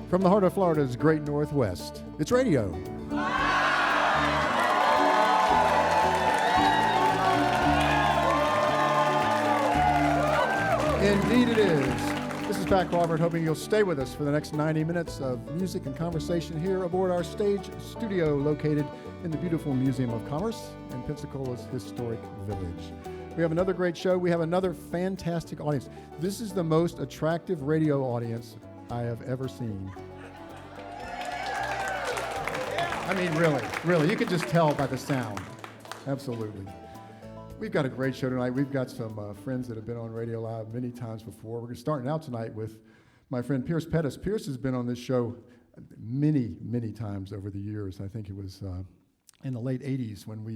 From the heart of Florida's great Northwest, it's radio. Indeed it is. This is Pat Crawford, hoping you'll stay with us for the next 90 minutes of music and conversation here aboard our stage studio located in the beautiful Museum of Commerce in Pensacola's historic village. We have another great show. We have another fantastic audience. This is the most attractive radio audience I have ever seen. I mean, really, you can just tell by the sound. Absolutely. We've got a great show tonight. We've got some friends that have been on RadioLive many times before. We're starting out tonight with my friend Pierce Pettis. Pierce has been on this show many times over the years. I think it was in the late 80s when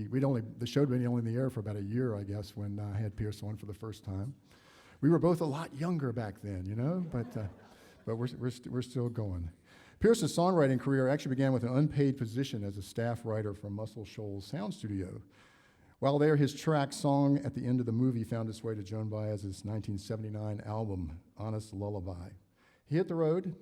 the show had been only in the air for about a year, I guess, when I had Pierce on for the first time. We were both a lot younger back then, you know, but we're still going. Pierce's songwriting career actually began with an unpaid position as a staff writer for Muscle Shoals Sound Studio. While there, his track "Song at the End of the Movie" found its way to Joan Baez's 1979 album, Honest Lullaby. He hit the road,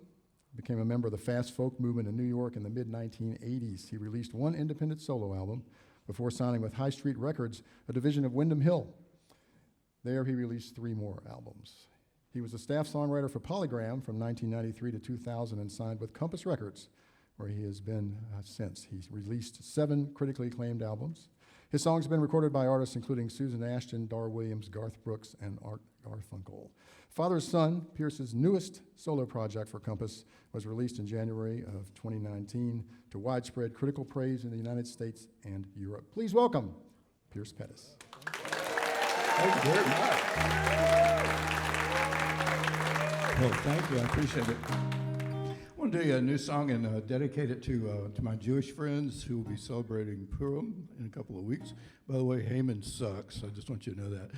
became a member of the fast folk movement in New York in the mid-1980s. He released one independent solo album before signing with High Street Records, a division of Wyndham Hill. There, he released 3 more albums. He was a staff songwriter for Polygram from 1993 to 2000 and signed with Compass Records, where he has been since. He's released 7 critically acclaimed albums. His songs have been recorded by artists including Susan Ashton, Dar Williams, Garth Brooks, and Art Garfunkel. Father's Son, Pierce's newest solo project for Compass, was released in January of 2019 to widespread critical praise in the United States and Europe. Please welcome Pierce Pettis. Thank you very much. Well, thank you. I appreciate it. I want to do you a new song and dedicate it to my Jewish friends who will be celebrating Purim in a couple of weeks. By the way, Haman sucks. I just want you to know that.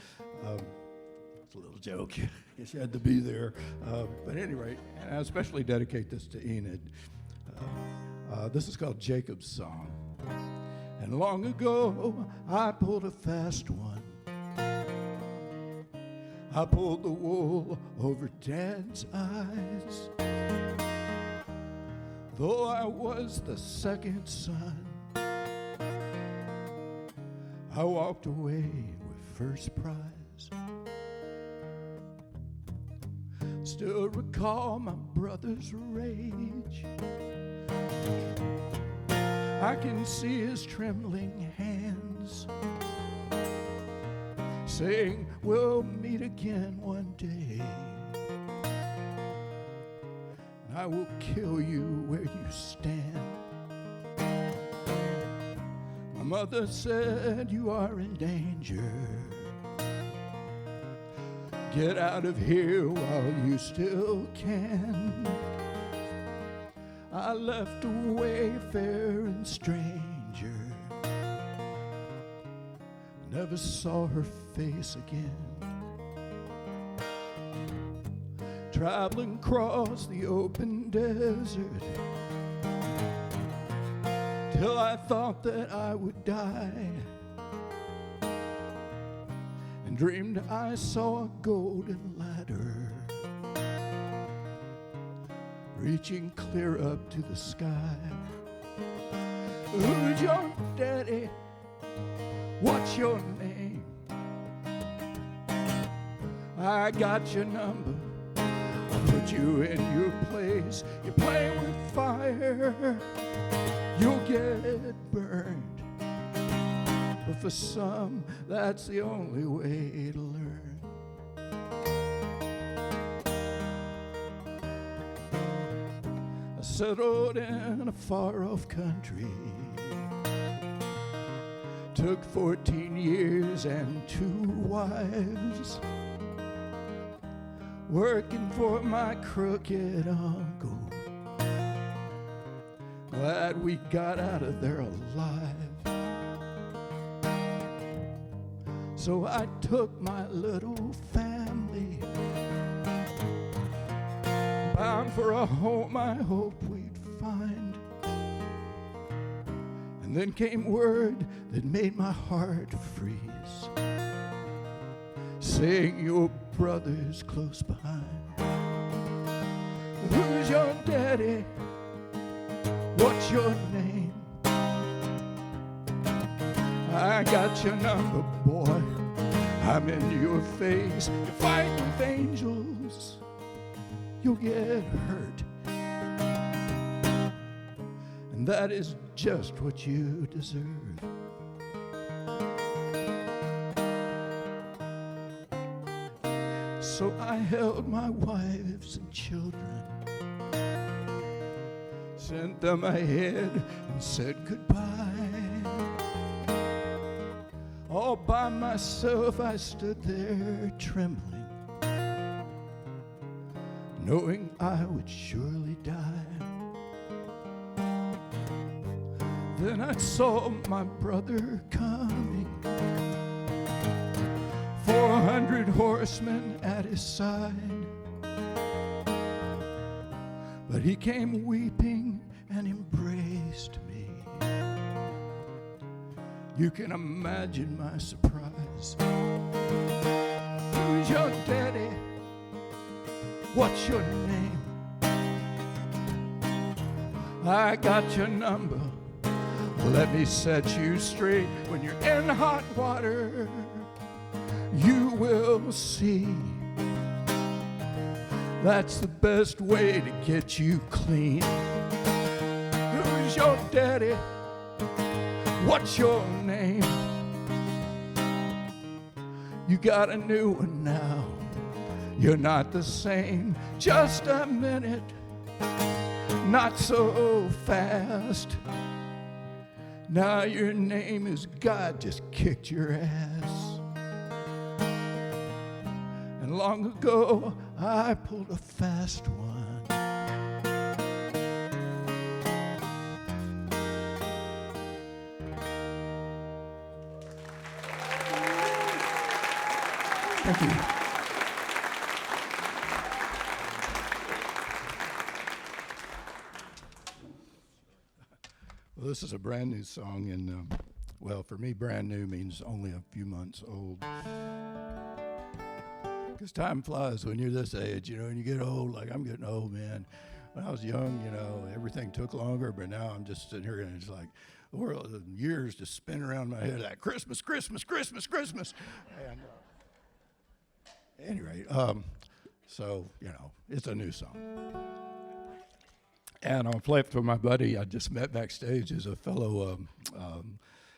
It's a little joke. Guess you had to be there. But at any rate, and I especially dedicate this to Enid. This is called Jacob's Song. And long ago, I pulled a fast one. I pulled the wool over Dad's eyes. Though I was the second son, I walked away with first prize. Still recall my brother's rage. I can see his trembling hands saying, we'll meet again one day. I will kill you where you stand. My mother said, you are in danger. Get out of here while you still can. I left a wayfaring stranger. Never saw her face again. Traveling across the open desert till I thought that I would die, and dreamed I saw a golden ladder reaching clear up to the sky. Who's your daddy? What's your name? I got your number. Put you in your place. You play with fire, you'll get burned. But for some, that's the only way to learn. I settled in a far-off country. Took 14 years and 2 wives. Working for my crooked uncle. Glad we got out of there alive. So I took my little family, bound for a home I hoped we'd find. And then came word that made my heart freeze, saying your brother's close behind. Who's your daddy? What's your name? I got your number, boy. I'm in your face. You're fighting with angels. You'll get hurt. And that is just what you deserve. So I held my wives and children, sent them ahead and said goodbye. All by myself I stood there trembling, knowing I would surely die. Then I saw my brother coming, 400 horsemen at his side. But he came weeping and embraced me. You can imagine my surprise. Who's your daddy? What's your name? I got your number. Let me set you straight. When you're in hot water, you will see. That's the best way to get you clean. Who's your daddy? What's your name? You got a new one now. You're not the same. Just a minute, not so fast. Now your name is God just kicked your ass. And long ago I pulled a fast one. Thank you. Well, this is a brand new song, and well, for me, brand new means only a few months old. Because time flies when you're this age, you know, and you get old, like I'm getting old, man. When I was young, you know, everything took longer, but now I'm just sitting here and it's like, the world, the years just spin around my head like Christmas, Christmas, Christmas, Christmas. And at any rate, so, you know, it's a new song. And I'll play it for my buddy I just met backstage, is a fellow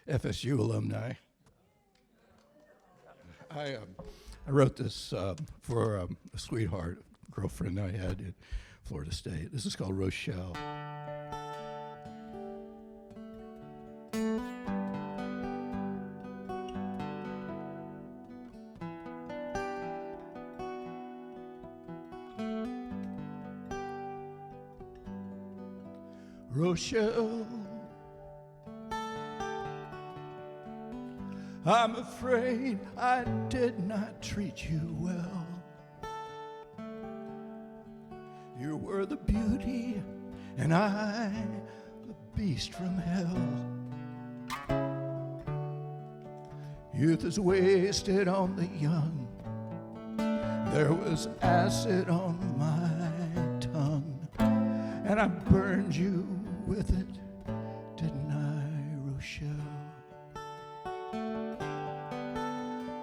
FSU alumni. I wrote this for a sweetheart girlfriend I had at Florida State. This is called Rochelle. Rochelle, I'm afraid I did not treat you well. You were the beauty and I the beast from hell. Youth is wasted on the young. There was acid on my tongue, and I burned you with it, didn't I, Rochelle?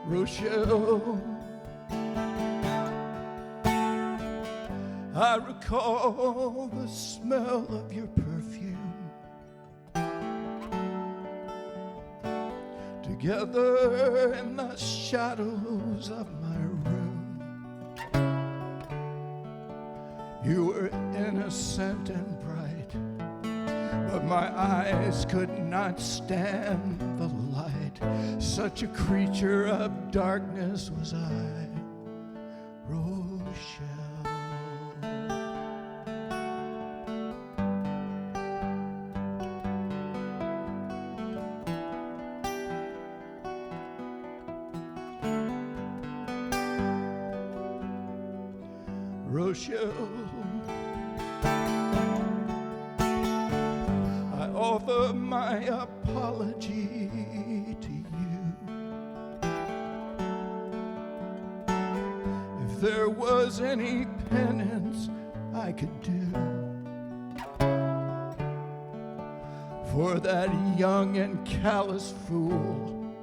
Rochelle, I recall the smell of your perfume. Together in the shadows of my room, you were innocent and bright, but my eyes could not stand the light. Such a creature of darkness was I, Rochelle. Rochelle, I offer my apology to you. If there was any penance I could do for that young and callous fool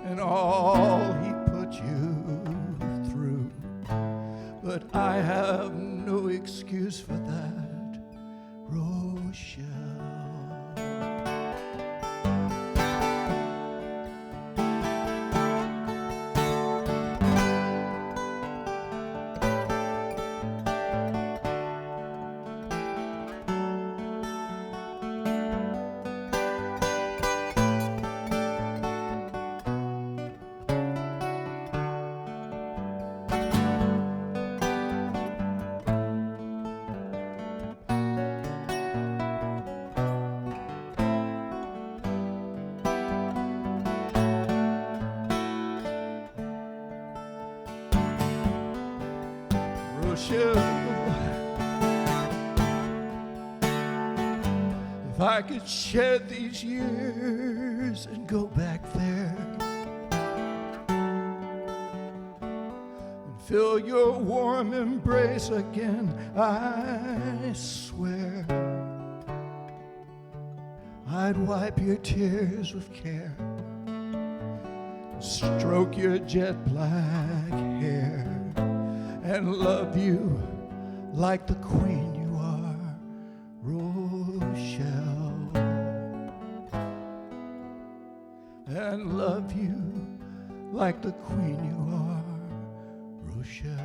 and all he put you through. But I have no excuse for that, Rochelle. If I could shed these years and go back there and feel your warm embrace again, I swear I'd wipe your tears with care, stroke your jet black hair, and love you like the queen you are, Rochelle. And love you like the queen you are, Rochelle.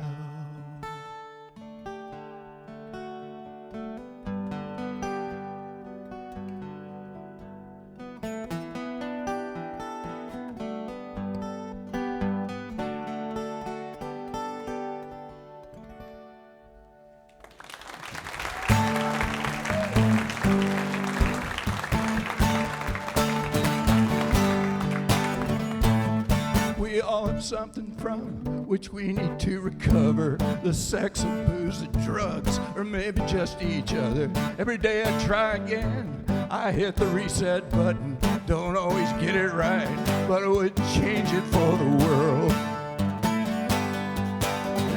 We all have something from which we need to recover. The sex and booze and drugs, or maybe just each other. Every day I try again, I hit the reset button. Don't always get it right, but I would change it for the world.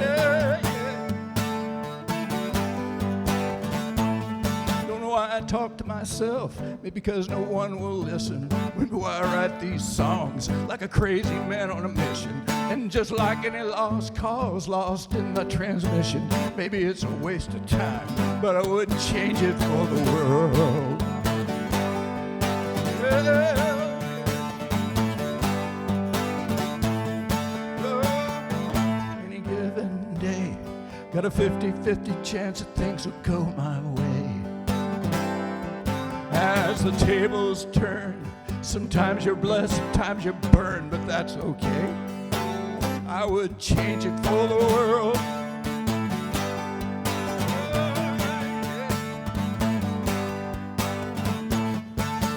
Yeah, yeah. Don't know why I talk to myself, maybe because no one will listen. Maybe why I write these songs like a crazy man on a mission. And just like any lost cause lost in the transmission, maybe it's a waste of time, but I wouldn't change it for the world. Any given day, got a 50-50 chance that things will go my way. As the tables turn, sometimes you're blessed, sometimes you're burned, but that's okay. I would change it for the world.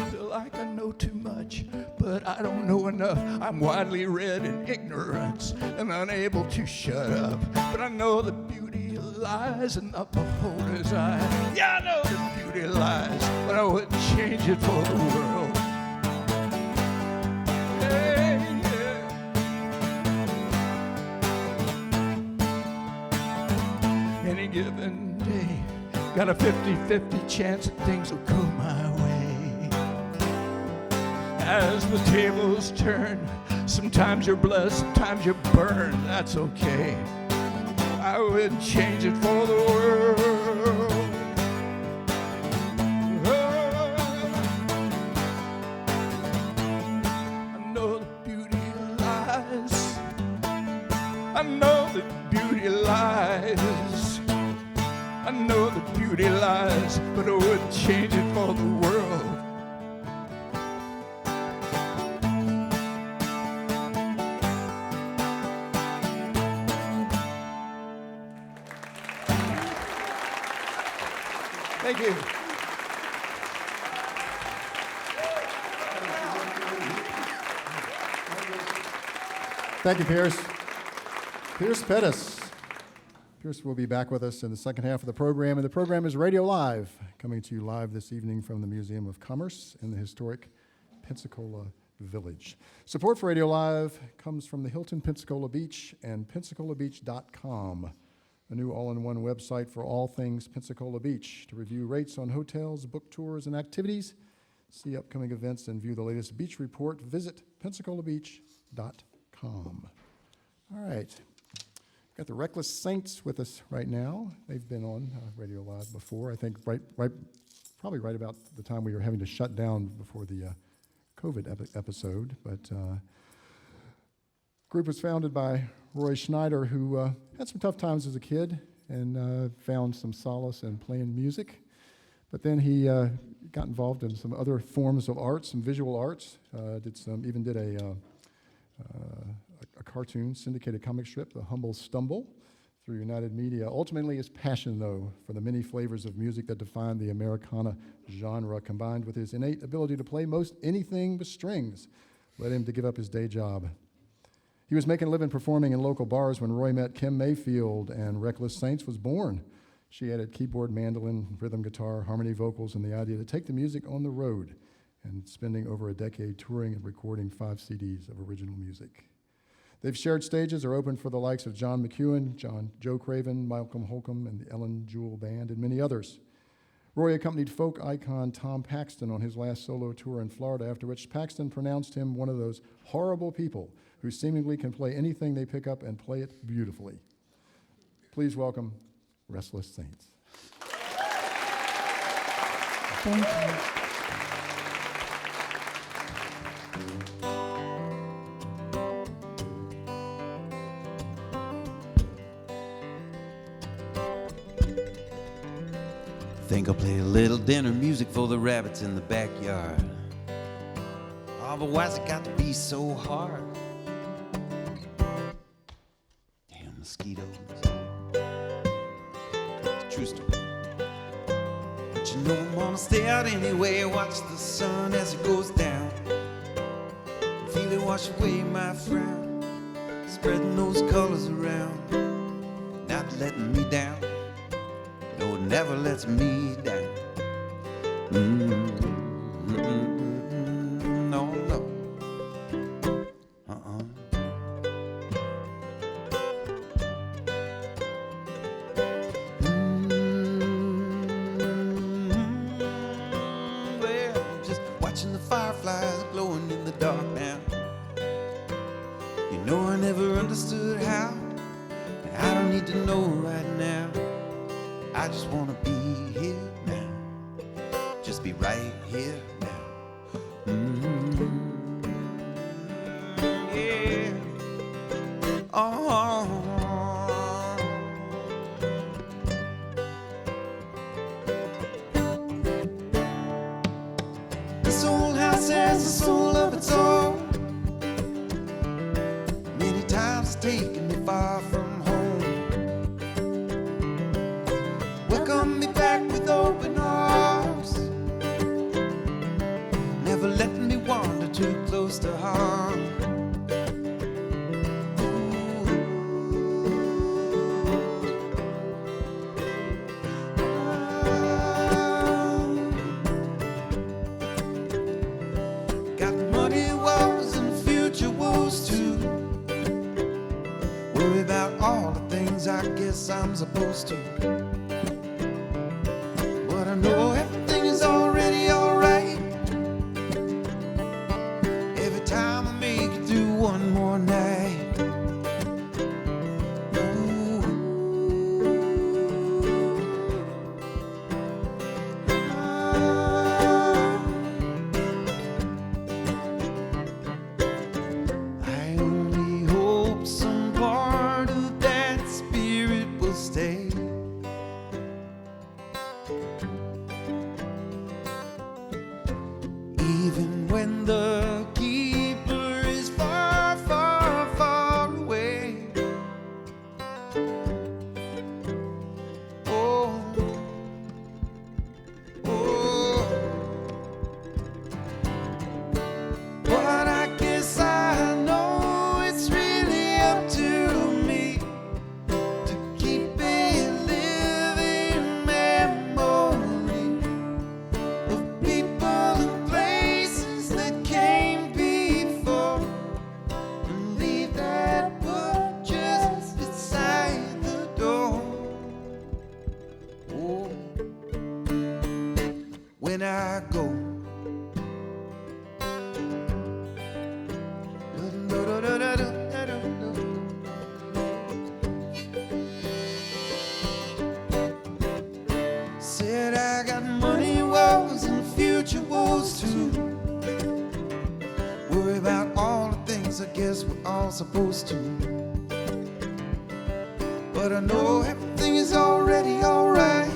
Feel like I know too much, but I don't know enough. I'm widely read in ignorance and unable to shut up. But I know the beauty lies in the beholder's eye. Yeah, I know the beauty lies, but I wouldn't change it for the world. Any given day, got a 50-50 chance that things will go my way. As the tables turn, sometimes you're blessed, sometimes you're burned, that's okay. I wouldn't change it for the world. I know the beauty lies. I know the beauty lies. I know the beauty lies, but I wouldn't change it for the world. Thank you. Thank you, Pierce. Pierce Pettis. Pierce will be back with us in the second half of the program, and the program is Radio Live, coming to you live this evening from the Museum of Commerce in the historic Pensacola Village. Support for Radio Live comes from the Hilton Pensacola Beach and PensacolaBeach.com. a new all-in-one website for all things Pensacola Beach. To review rates on hotels, book tours, and activities, see upcoming events, and view the latest beach report, visit PensacolaBeach.com. All right. Got the Reckless Saints with us right now. They've been on Radio Live before, I think probably right about the time we were having to shut down before the COVID episode. But group was founded by Roy Schneider, who had some tough times as a kid and found some solace in playing music. But then he got involved in some other forms of art, some visual arts. Did a cartoon, syndicated comic strip, The Humble Stumble, through United Media. Ultimately, his passion, though, for the many flavors of music that define the Americana genre, combined with his innate ability to play most anything with strings, led him to give up his day job. He was making a living performing in local bars when Roy met Kim Mayfield, and Reckless Saints was born. She added keyboard, mandolin, rhythm guitar, harmony vocals, and the idea to take the music on the road, and spending over a decade touring and recording 5 CDs of original music. They've shared stages, are open for the likes of John McEwen, Joe Craven, Malcolm Holcomb, and the Ellen Jewell Band, and many others. Roy accompanied folk icon Tom Paxton on his last solo tour in Florida, after which Paxton pronounced him one of those horrible people who seemingly can play anything they pick up and play it beautifully. Please welcome Restless Saints. Thank you. Think I'll play a little dinner music for the rabbits in the backyard. Oh, but why's it got to be so hard? Damn mosquitoes. It's a true story. But you know I'm gonna stay out anyway, watch the sun as it goes down, feel it wash away my frown, spreading those colors around, not letting me down. No, it never lets me down. No, no. Well, just watching the fireflies glowing in the dark now. You know I never understood how, and I don't need to know right now. I just wanna be here now, just be right here now. Yeah. Oh. This old house has a soul of its own. Many times it's taken me far from home. Welcome me back with open arms, never letting me wander too close to harm. Got money woes and future woes too. Worry about all the things I guess I'm supposed to. But I know everything is already alright. Every time I make it through one more night. I only hope some part of that spirit will stay. when I go. Said I got money woes and future woes too. Worry about all the things I guess we're all supposed to. But I know everything is already alright.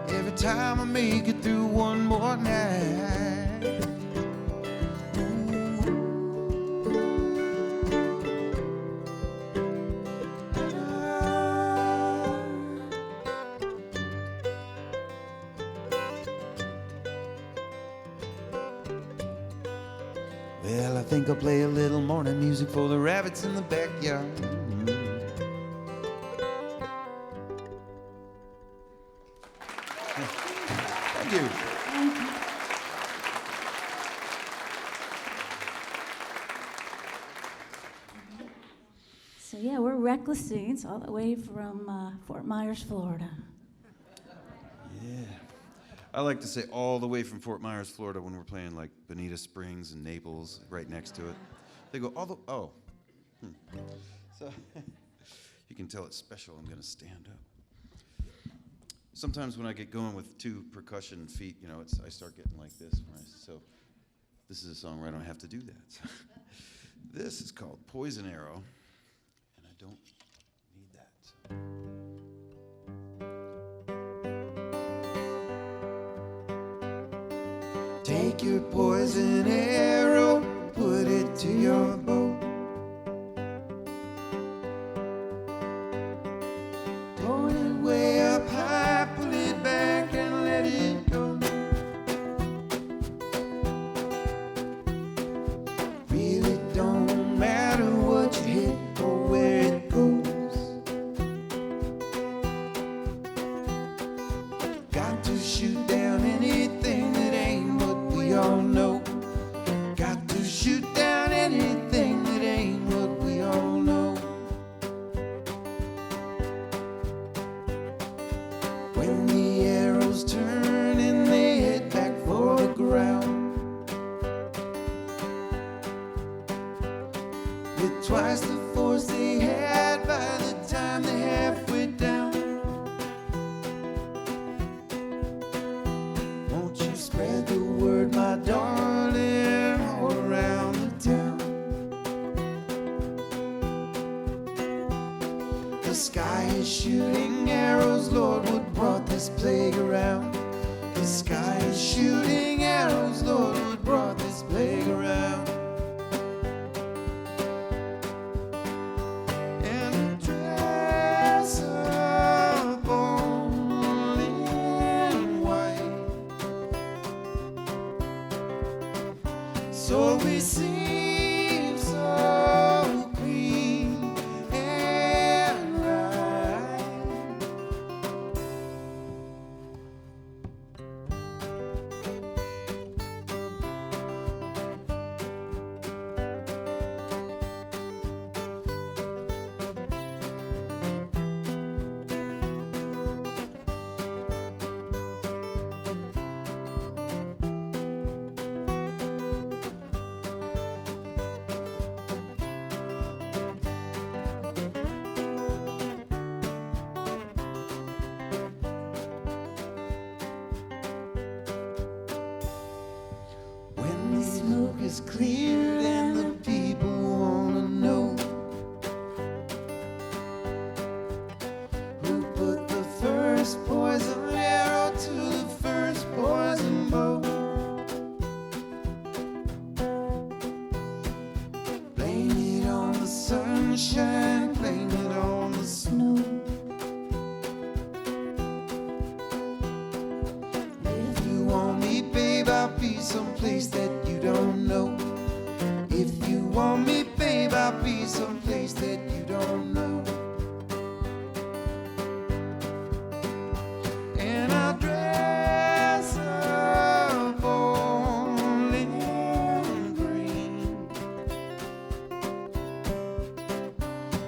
Every time I make it through one more night. Well, I think I'll play a little morning music for the rabbits in the backyard. Thank you. So yeah, we're Reckless Saints all the way from Fort Myers, Florida. Yeah. I like to say all the way from Fort Myers, Florida, when we're playing like Bonita Springs and Naples right next to it. They go all the, oh. So you can tell it's special. I'm going to stand up. Sometimes when I get going with two percussion feet, you know, I start getting like this. So this is a song where I don't have to do that. This is called Poison Arrow, and I don't need that. Take your poison arrow, put it to your bow. Point it way up high, pull it back and let it go. Really don't matter what you hit or where it goes. Got to shoot down anything that ain't what we all know. Got to shoot down anything that ain't what we all know. When the arrows turn and they head back for the ground, with twice the force they had by the time they're halfway down. Won't you spread the word, my darling, all around the town? The sky is shooting arrows, Lord, what brought this plague around? The sky is shooting arrows, Lord, what brought this plague around? And a dress up only in white, so we seem so clean and right. When the smoke is cleared and the people wanna know who put the first poison arrow to the first poison bow. Blame it on the sunshine, blame it on the snow. If you want me, babe, I'll be someplace that you don't know. If you want me, babe, I'll be someplace that you don't know. And I'll dress up only in green,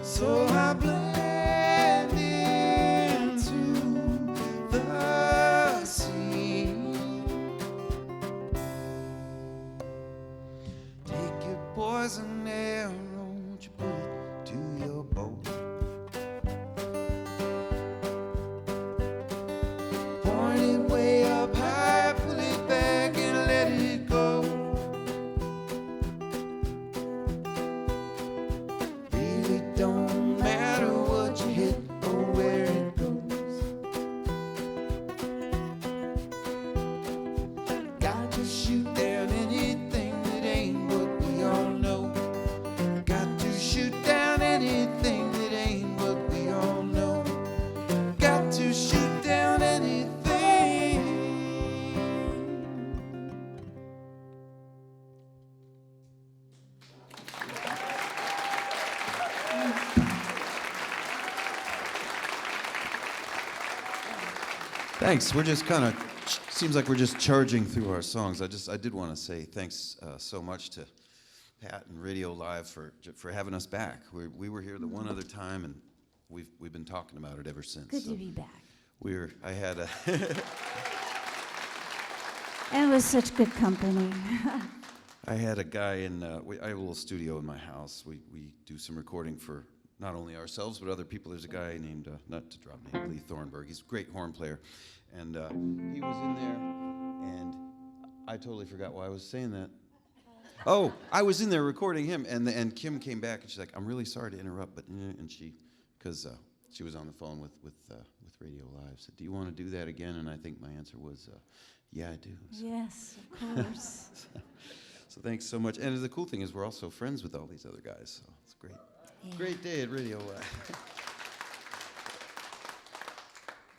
so I blend into the scene. Thanks. We're just kind of, seems like we're just charging through our songs. I did want to say thanks so much to Pat and Radio Live for having us back. We were here the one other time, and we've been talking about it ever since. Good to be back. I had a And it was such good company. I had a guy I have a little studio in my house. We do some recording for not only ourselves, but other people. There's a guy named, not to drop name, Lee Thornburg. He's a great horn player. And he was in there, and I totally forgot why I was saying that. Oh, I was in there recording him, and Kim came back, and she's like, I'm really sorry to interrupt, but, and because she was on the phone with Radio Live, said, do you want to do that again? And I think my answer was, yeah, I do. So. Yes, of course. So thanks so much. And the cool thing is we're also friends with all these other guys, so it's great. Yeah. Great day at Radio Live.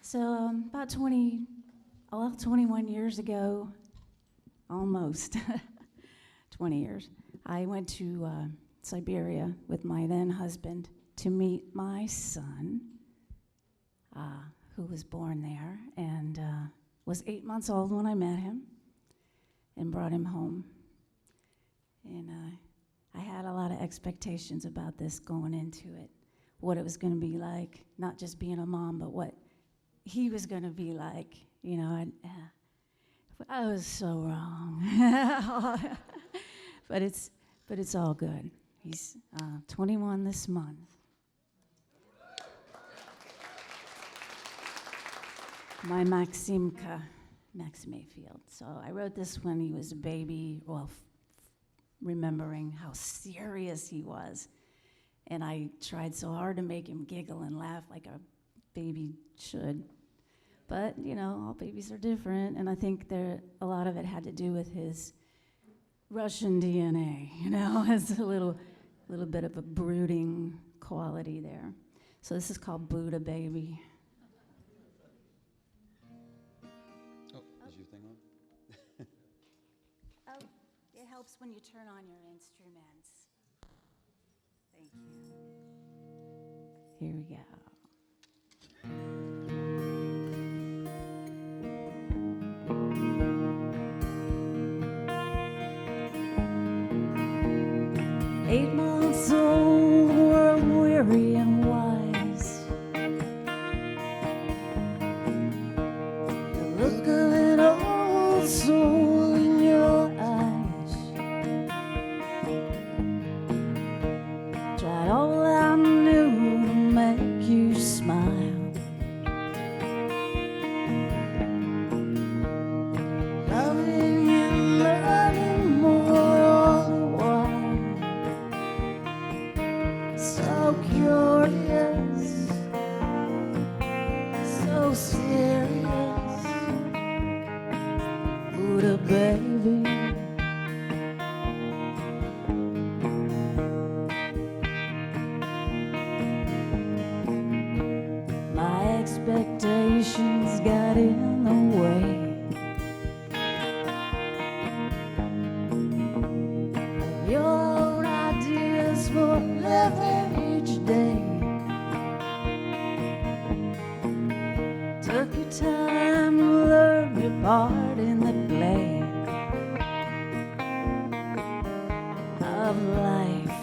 So about 21 years ago, almost 20 years, I went to Siberia with my then husband to meet my son, who was born there, and was 8 months old when I met him and brought him home. And I had a lot of expectations about this going into it, what it was going to be like, not just being a mom, but what he was going to be like. You know, I was so wrong. but it's all good. He's 21 this month. My Max Mayfield. So I wrote this when he was a baby, well, remembering how serious he was. And I tried so hard to make him giggle and laugh like a baby should. But, you know, all babies are different, and I think a lot of it had to do with his Russian DNA, you know, has a little bit of a brooding quality there. So this is called Buddha Baby. Oh, is your thing on? Oh, it helps when you turn on your instruments. Thank you. Here we go. 8 months old, world weary and wise. The look of an old soul in your eyes. Tried all I knew to make you smile. Loving and learning more all the while. So curious, so serious, Buddha baby. My expectations got in the way. Your own ideas for living each day. Took your time to learn your part in the play of life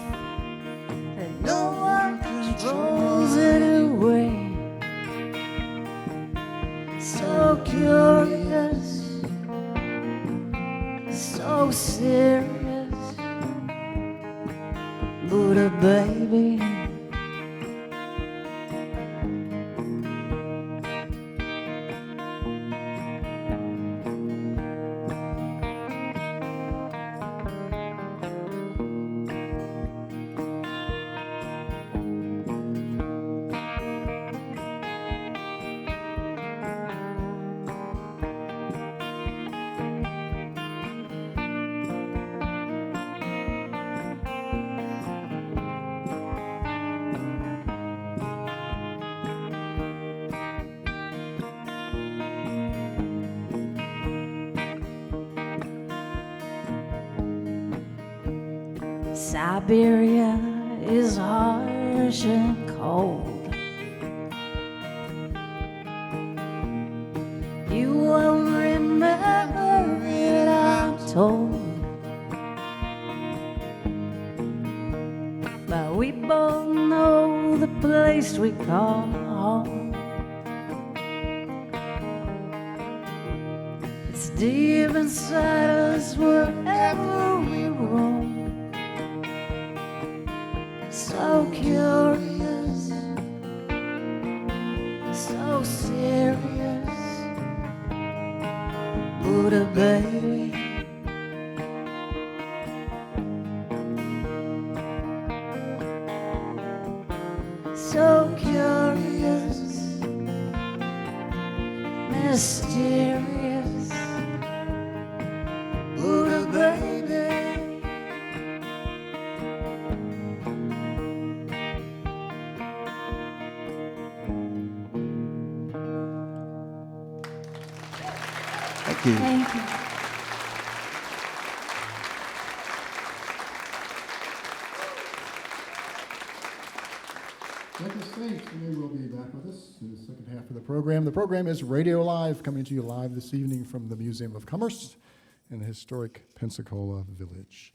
that no one controls anyway. So curious, so serious, Buddha baby. Siberia is harsh and cold. place we call home. It's deep inside us wherever we roam. So curious, so serious, Buddha baby. So curious, mysterious, Buddha baby. Thank you. Thank you. Like the Saints, and they will be back with us in the second half of the program. The program is Radio Live, coming to you live this evening from the Museum of Commerce in the historic Pensacola Village.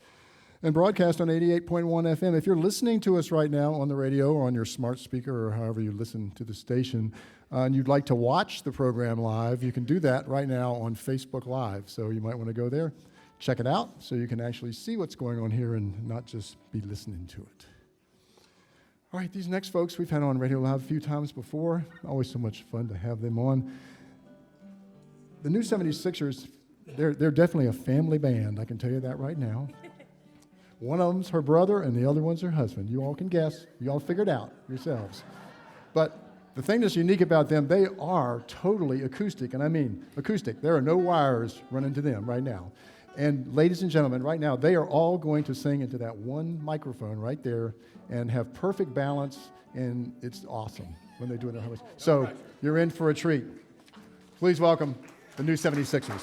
And broadcast on 88.1 FM. If you're listening to us right now on the radio or on your smart speaker or however you listen to the station, and you'd like to watch the program live, you can do that right now on Facebook Live. So you might want to go there, check it out, so you can actually see what's going on here and not just be listening to it. All right, these next folks we've had on Radio Live a few times before. Always so much fun to have them on. The New 76ers, they're definitely a family band. I can tell you that right now. One of them's her brother, and the other one's her husband. You all can guess. You all figure it out yourselves. But the thing that's unique about them, they are totally acoustic, and I mean acoustic. There are no wires running to them right now. And ladies and gentlemen, right now, they are all going to sing into that one microphone right there and have perfect balance, and it's awesome when they do it in their harmonies. So you're in for a treat. Please welcome the New 76ers.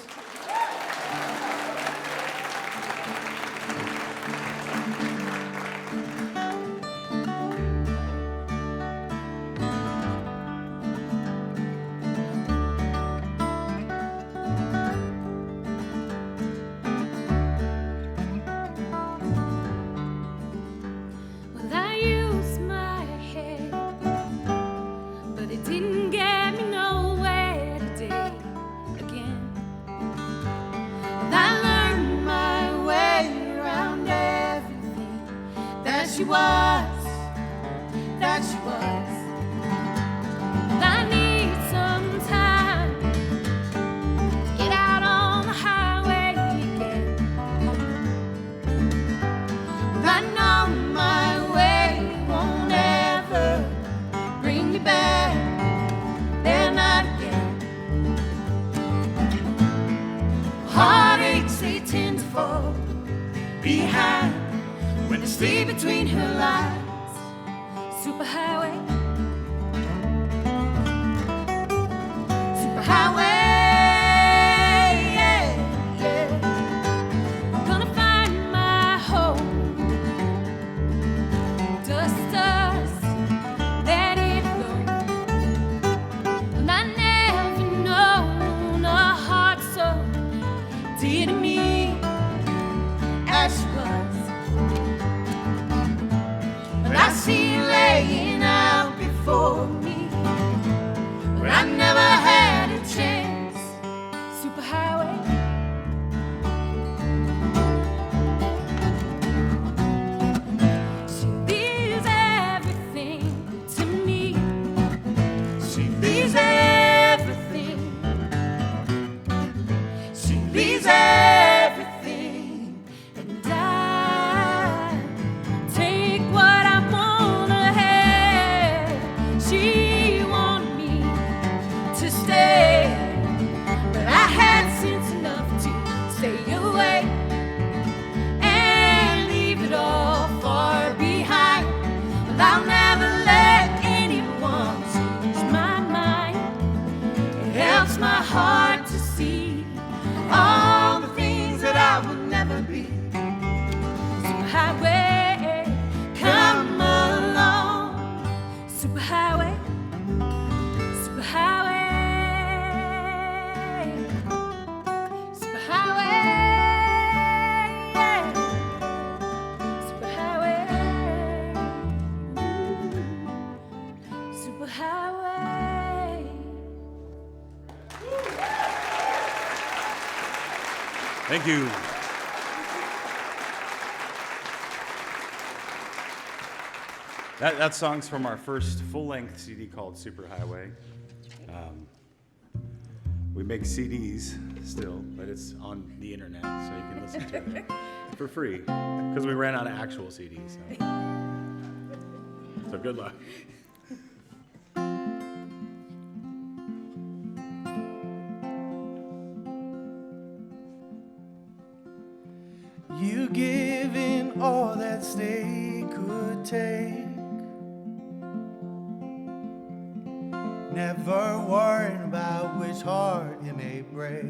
Behind when they stay between her lines. Superhighway, superhighway, yeah, yeah. I'm gonna find my home. Dust, dust, let it go. And I never known a heart so dear to me as she was. But I see you laying out before me, but I never had a chance. Thank you. That song's from our first full-length CD called Superhighway. We make CDs still, but it's on the internet, so you can listen to it for free, because we ran out of actual CDs. So good luck. You giving all that they could take, never worrying about which heart it may break.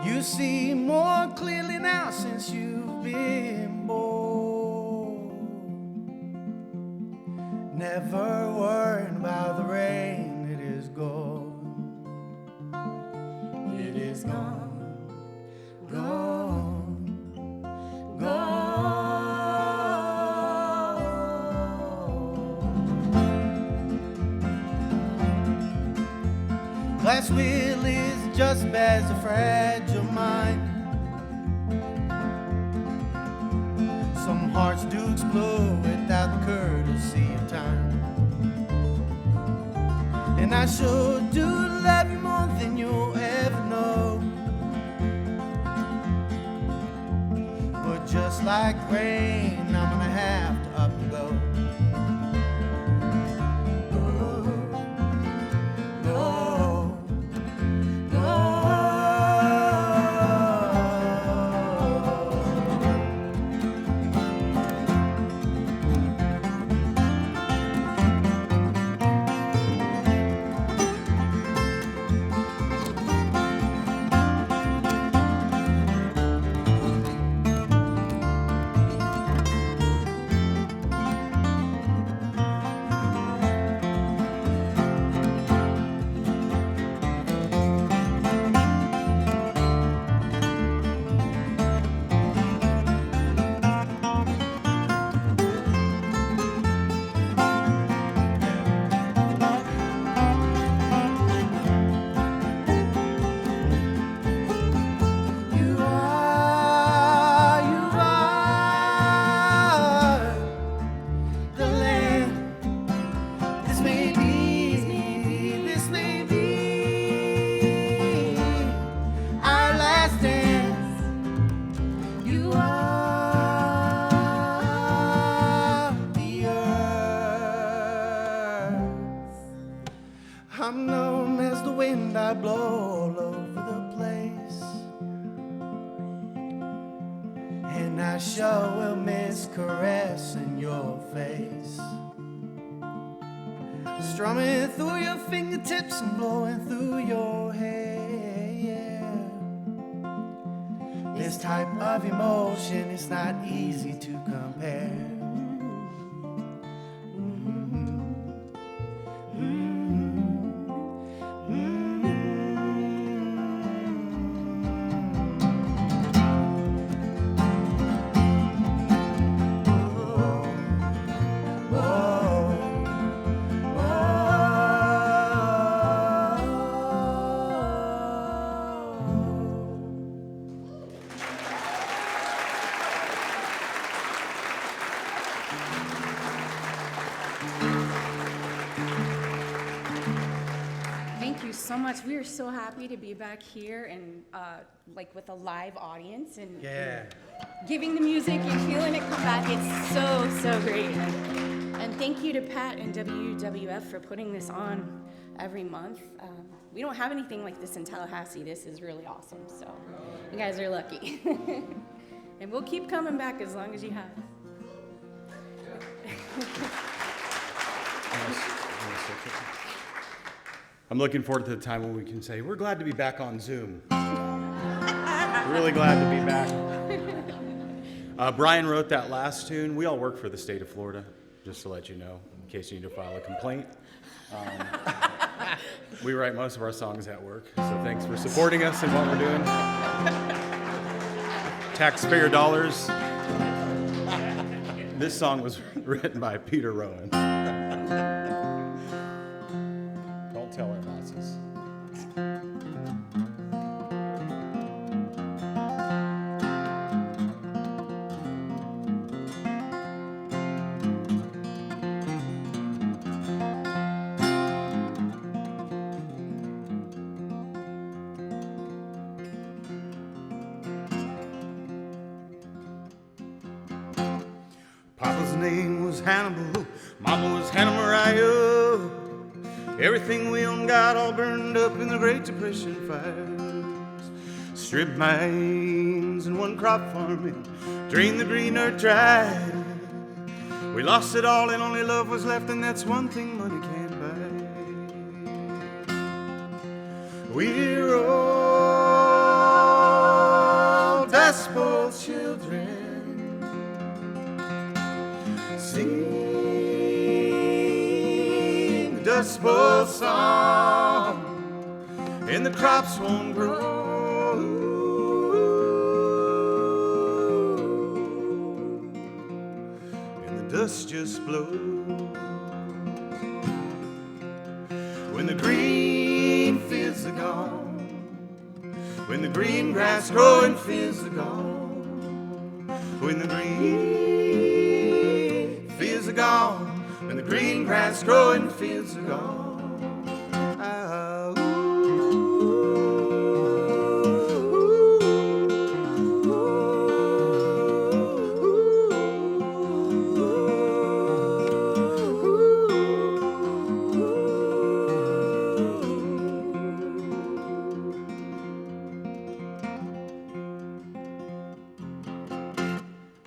You see more clearly now since you've been born, never worrying about the rain. It is gone, it is gone, gone, gone. Glass wheel is just as a fragile mind. Some hearts do explode without the courtesy of time. And I sure do love you more than you'll ever know. But just like rain, I'm gonna have to up and go. I'm known as the wind, I blow all over the place, and I sure will miss caressing your face, strumming through your fingertips and blowing through your hair. This type of emotion is not easy to compare. So much. We are so happy to be back here and like with a live audience and giving the music and feeling it come back. It's so great. And thank you to Pat and WWF for putting this on every month. We don't have anything like this in Tallahassee. This is really awesome. So you guys are lucky. And we'll keep coming back as long as you have. I'm looking forward to the time when we can say, we're glad to be back on Zoom. Really glad to be back. Brian wrote that last tune. We all work for the state of Florida, just to let you know, in case you need to file a complaint. We write most of our songs at work, so thanks for supporting us in what we're doing. Taxpayer dollars. This song was written by Peter Rowan. Don't tell our bosses. name was Hannibal, Mama was Hannah Mariah. Everything we owned got all burned up in the Great Depression fires. Strip mines and one crop farming, drained the green earth dry. We lost it all and only love was left, and that's one thing money can't buy. We're all dust bowl children, sing the Dust Bowl song, and the crops won't grow, and the dust just blows. When the green fields are gone, when the green grass growing fields are gone, when the green fields are gone, when the green grass growing fields are gone. Ah,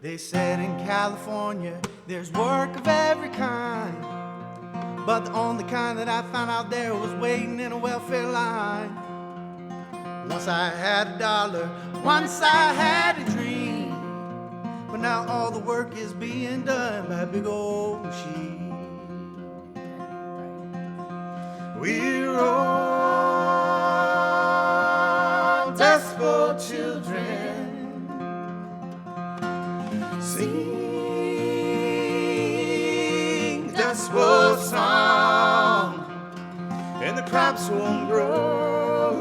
They said in California there's work of every kind, but the only kind that I found out there was waiting in a welfare line. Once I had $1, once I had a dream, but now all the work is being done by a big old machine. we're all Dust Bowl children, sing the Dust Bowl song, and the crops won't grow,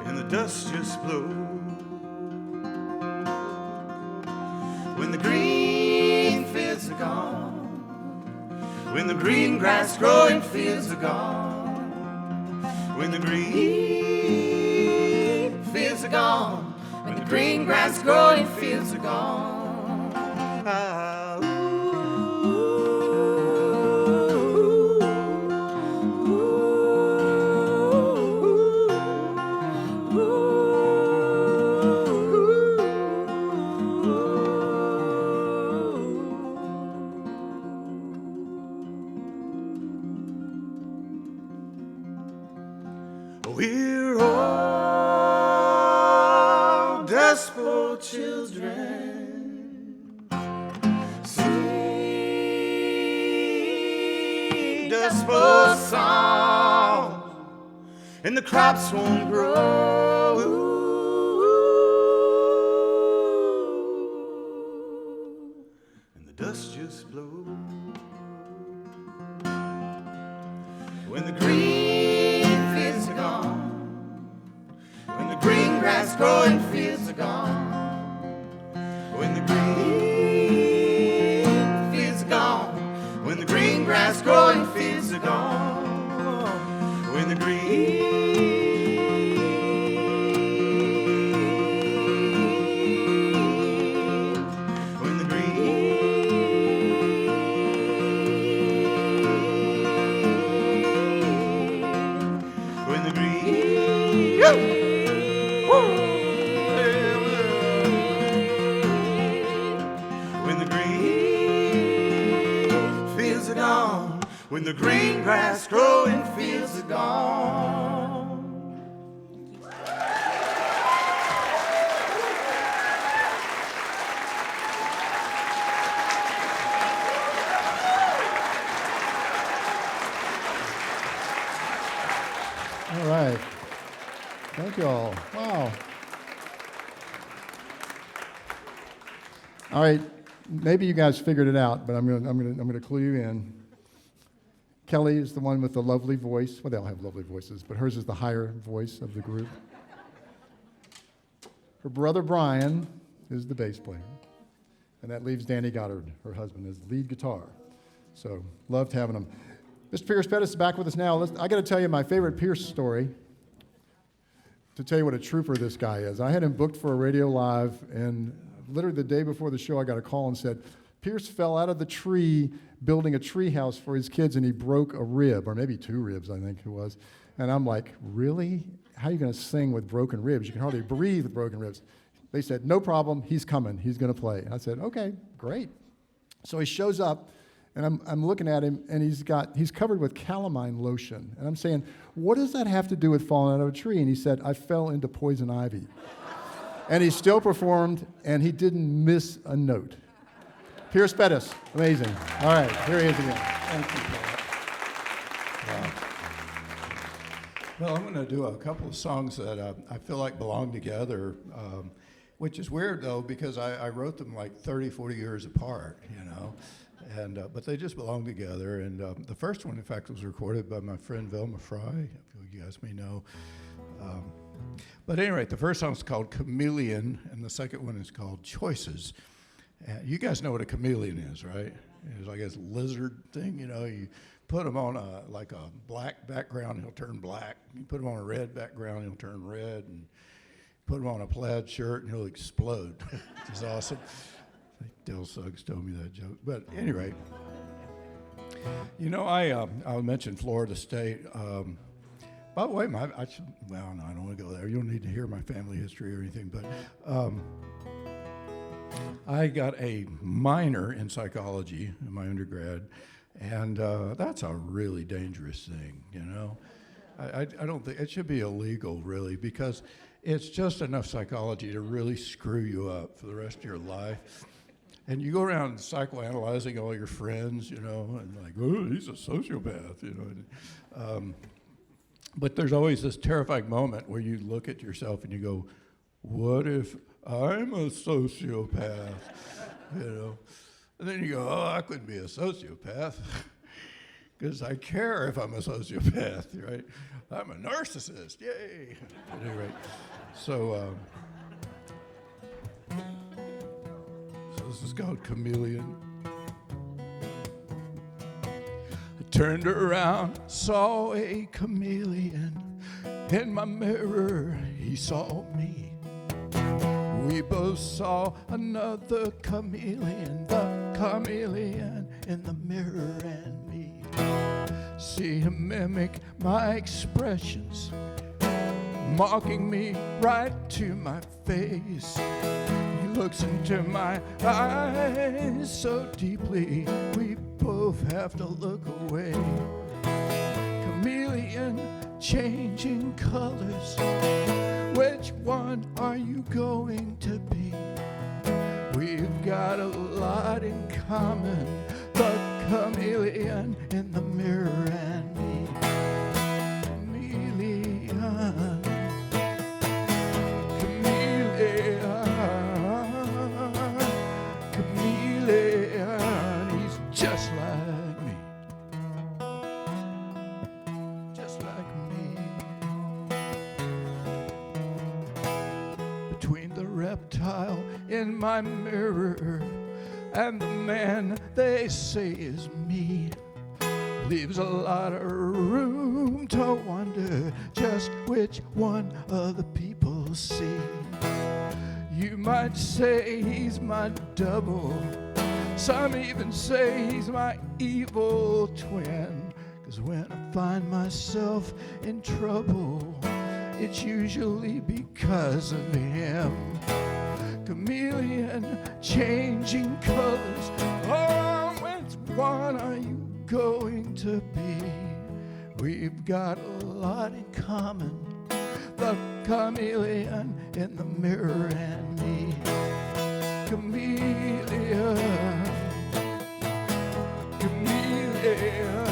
and the dust just blows. When the green fields are gone, when the green grass growing fields are gone, when the green fields are gone, when the green grass growing fields are gone. Ah, we're all Dust Bowl children, sing Dust Bowl song, and the crops won't grow, and the dust just blows. When the green fields are gone, when the green grass growing fields are gone, when the green fields are gone, when the green grass growing fields are gone, when the green when the green grass growing fields are gone. All right. Thank you all. Wow. All right. Maybe you guys figured it out, but I'm gonna clue you in. Kelly is the one with the lovely voice. Well, they all have lovely voices, but hers is the higher voice of the group. Her brother Brian is the bass player. And that leaves Danny Goddard, her husband, as the lead guitar. So, loved having them. Mr. Pierce Pettis is back with us now. I got to tell you my favorite Pierce story. to tell you what a trooper this guy is. I had him booked for a Radio Live, and literally the day before the show, I got a call and said, Pierce fell out of the tree building a tree house for his kids, and he broke a rib, or maybe 2 ribs, I think it was. And I'm like, really? How are you going to sing with broken ribs? You can hardly breathe with broken ribs. They said, no problem, he's coming, he's going to play. And I said, okay, great. So he shows up, and I'm looking at him, and he's covered with calamine lotion. And I'm saying, what does that have to do with falling out of a tree? And he said, I fell into poison ivy. And he still performed, and he didn't miss a note. Pierce Pettis, amazing. All right, here he is again. Thank you, Paul. Wow. Well, I'm going to do a couple of songs that I feel like belong together, which is weird, though, because I wrote them like 30, 40 years apart, you know, and but they just belong together. And the first one, in fact, was recorded by my friend Velma Fry, who you guys may know. But at any rate, the first song is called Chameleon, and the second one is called Choices. You guys know what a chameleon is, right? It's like this lizard thing, you know. You put him on a black background, he'll turn black. You put him on a red background, he'll turn red. And put him on a plaid shirt, and he'll explode, which is awesome. I think Del Suggs told me that joke. But at any rate, you know, I'll mention Florida State. By the way, no, I don't want to go there. You don't need to hear my family history or anything, but I got a minor in psychology in my undergrad, and that's a really dangerous thing, you know. I don't think it should be illegal, really, because it's just enough psychology to really screw you up for the rest of your life. And you go around psychoanalyzing all your friends, you know, and like, oh, he's a sociopath, you know. But there's always this terrifying moment where you look at yourself and you go, what if I'm a sociopath, you know? And then you go, oh, I couldn't be a sociopath because I care if I'm a sociopath, right? I'm a narcissist, yay. At any rate, so this is called Chameleon. I turned around, saw a chameleon. In my mirror, he saw me. We both saw another chameleon, the chameleon in the mirror and me. See him mimic my expressions, mocking me right to my face. He looks into my eyes so deeply, we both have to look away. Chameleon changing colors, which one are you going to be? We've got a lot in common, the chameleon in the mirror and me. Chameleon, chameleon, chameleon, he's just like me, just like me. Between the reptile in my mirror and the man they say is me, leaves a lot of room to wonder just which one of the people see. You might say he's my double, some even say he's my evil twin, 'cause when I find myself in trouble, it's usually because of him. Chameleon changing colors, oh, which one are you going to be? We've got a lot in common, the chameleon in the mirror and me. Chameleon, chameleon,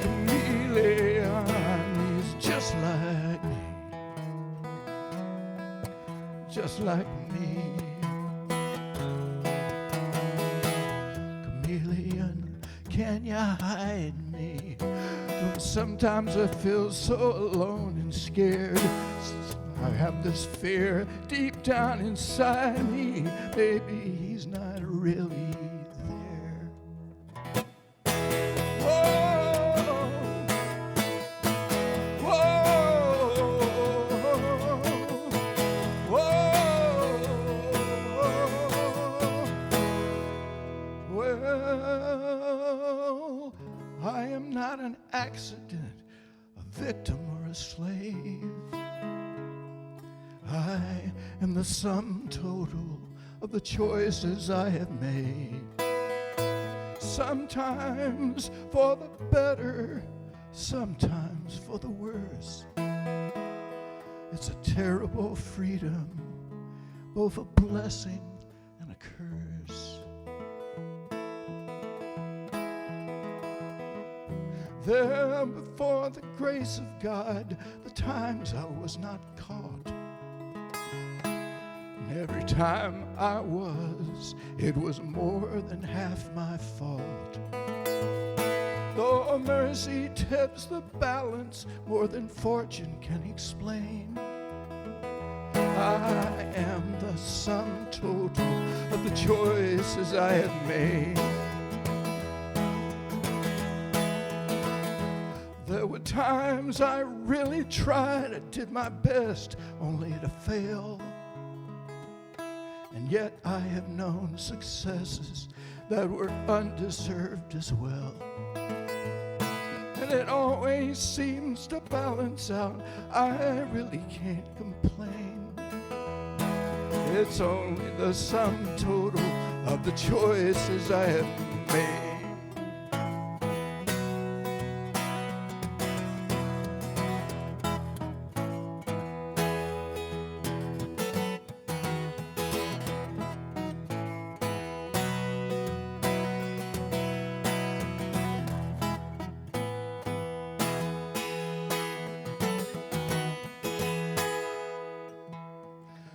chameleon, he's just like me, just like me. Chameleon, can you hide me? Sometimes I feel so alone and scared. I have this fear deep down inside me. Maybe he's not really there. Whoa, whoa, not an accident, a victim or a slave. I am the sum total of the choices I have made. Sometimes for the better, sometimes for the worse. It's a terrible freedom, both a blessing and a curse. There before the grace of God, the times I was not caught. And every time I was, it was more than half my fault. Though mercy tips the balance more than fortune can explain, I am the sum total of the choices I have made. There were times I really tried, I did my best only to fail. And yet I have known successes that were undeserved as well. And it always seems to balance out, I really can't complain. It's only the sum total of the choices I have made.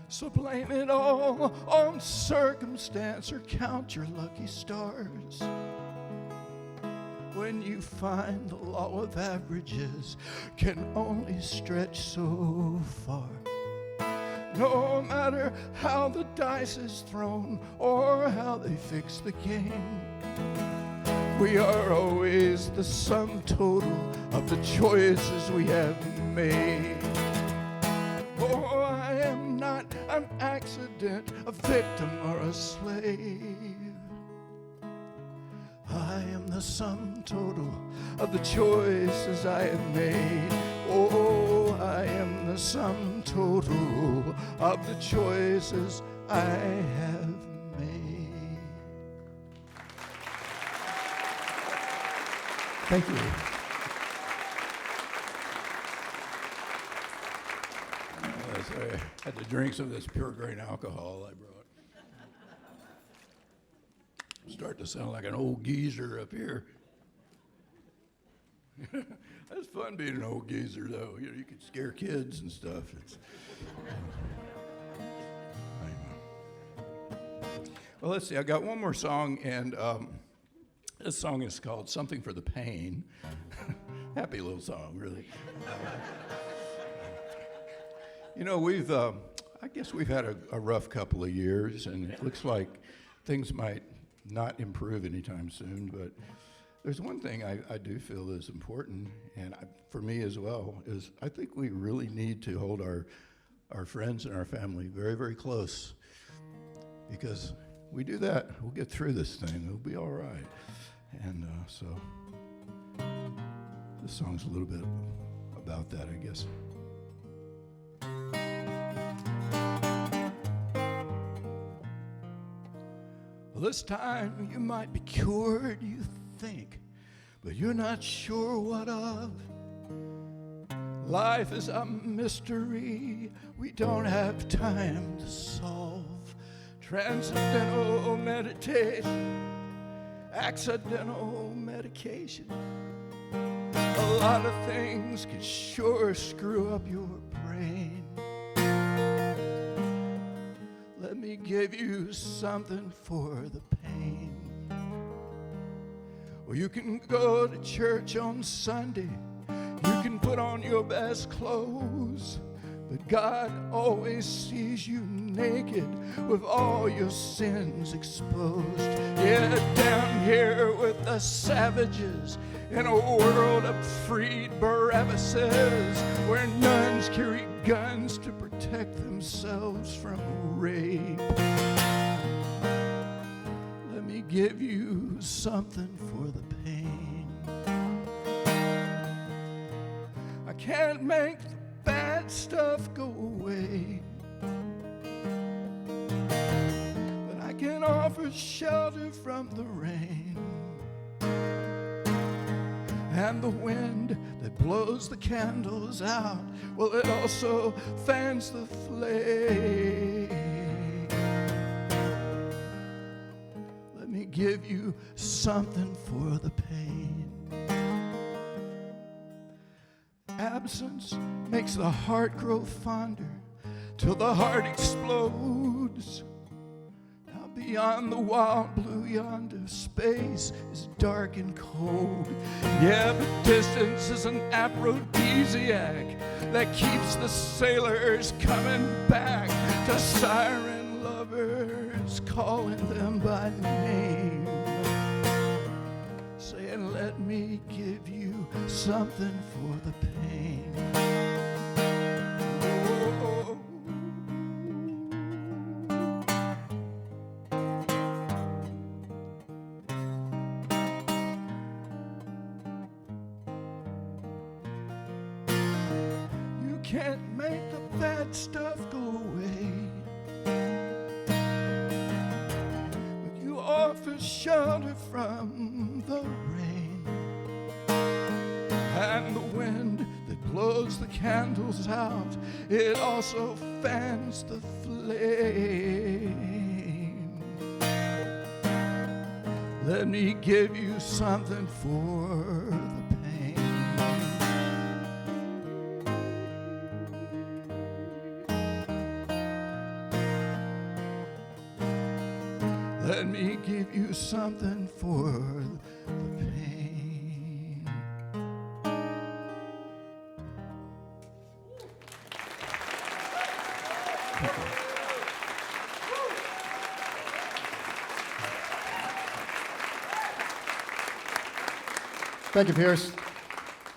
So blame it all on circumstance or count your lucky stars. When you find the law of averages can only stretch so far. No matter how the dice is thrown or how they fix the game, we are always the sum total of the choices we have made. Oh, I am not an accident, a victim, or a slave. I am the sum total of the choices I have made. Oh, I am the sum total of the choices I have made. Thank you. I had to drink some of this pure grain alcohol I brought. I'm starting to sound like an old geezer up here. That's fun being an old geezer, though. You know, you could scare kids and stuff. Well, let's see. I got one more song, and this song is called "Something for the Pain." Happy little song, really. You know, I guess we've had a rough couple of years, and it looks like things might not improve anytime soon, but there's one thing I do feel is important, and for me as well, is I think we really need to hold our friends and our family very, very close, because we do that, we'll get through this thing, it'll be all right. And so this song's a little bit about that, I guess. Well, this time you might be cured, you think, but you're not sure what of. Life is a mystery we don't have time to solve. Transcendental meditation, accidental medication. A lot of things can sure screw up your brain. Let me give you something for the pain. Well, you can go to church on Sunday, you can put on your best clothes, but God always sees you naked with all your sins exposed. Yeah, down here with the savages in a world of freed Barabbases, where nuns carry guns to protect themselves from rape. Let me give you something for the pain. can't make the bad stuff go away, but I can offer shelter from the rain and the wind that blows the candles out. Well, it also fans the flame. Let me give you something for the pain. Absence makes the heart grow fonder till the heart explodes. Now beyond the wild blue yonder, space is dark and cold. Yeah, but distance is an aphrodisiac that keeps the sailors coming back to siren lovers, calling them by name, saying, let me give you something for the pain. Oh. You can't make the bad stuff go away, but you offer shelter from the rain and the wind that blows the candles out. It also fans the flame. Let me give you something for the pain. Let me give you something for the pain. Thank you, Pierce.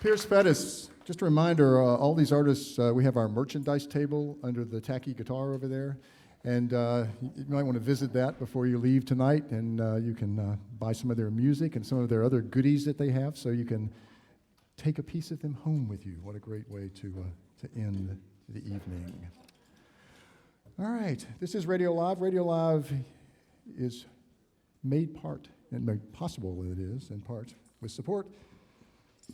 Pierce Pettis. Just a reminder, all these artists, we have our merchandise table under the tacky guitar over there. And you might want to visit that before you leave tonight, and you can buy some of their music and some of their other goodies that they have, so you can take a piece of them home with you. What a great way to end the evening. All right, this is Radio Live. Radio Live is made possible, it is, in part, with support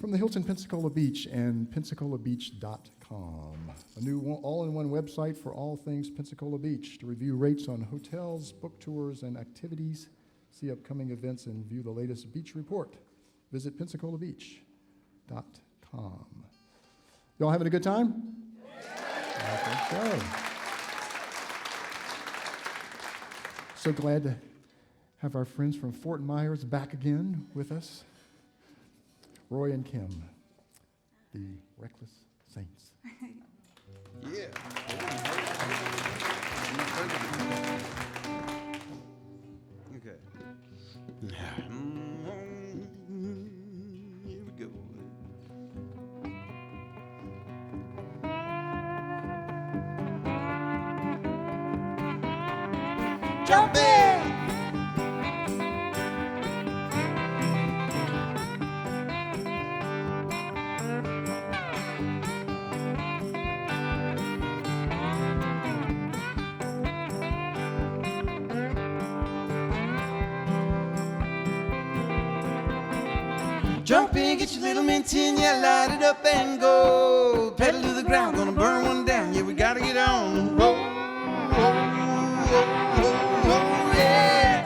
from the Hilton Pensacola Beach and PensacolaBeach.com, a new all-in-one website for all things Pensacola Beach, to review rates on hotels, book tours, and activities, see upcoming events, and view the latest beach report. Visit PensacolaBeach.com. Y'all having a good time? Yeah. I think so. So glad to have our friends from Fort Myers back again with us. Roy and Kim, the Reckless Saints. Yeah. Okay. Here we go. Jump in! Jump in, get your little mint tin, yeah, light it up and go. Pedal to the ground, gonna burn one down, yeah, we gotta get on. Roll, roll, roll, roll, roll, yeah.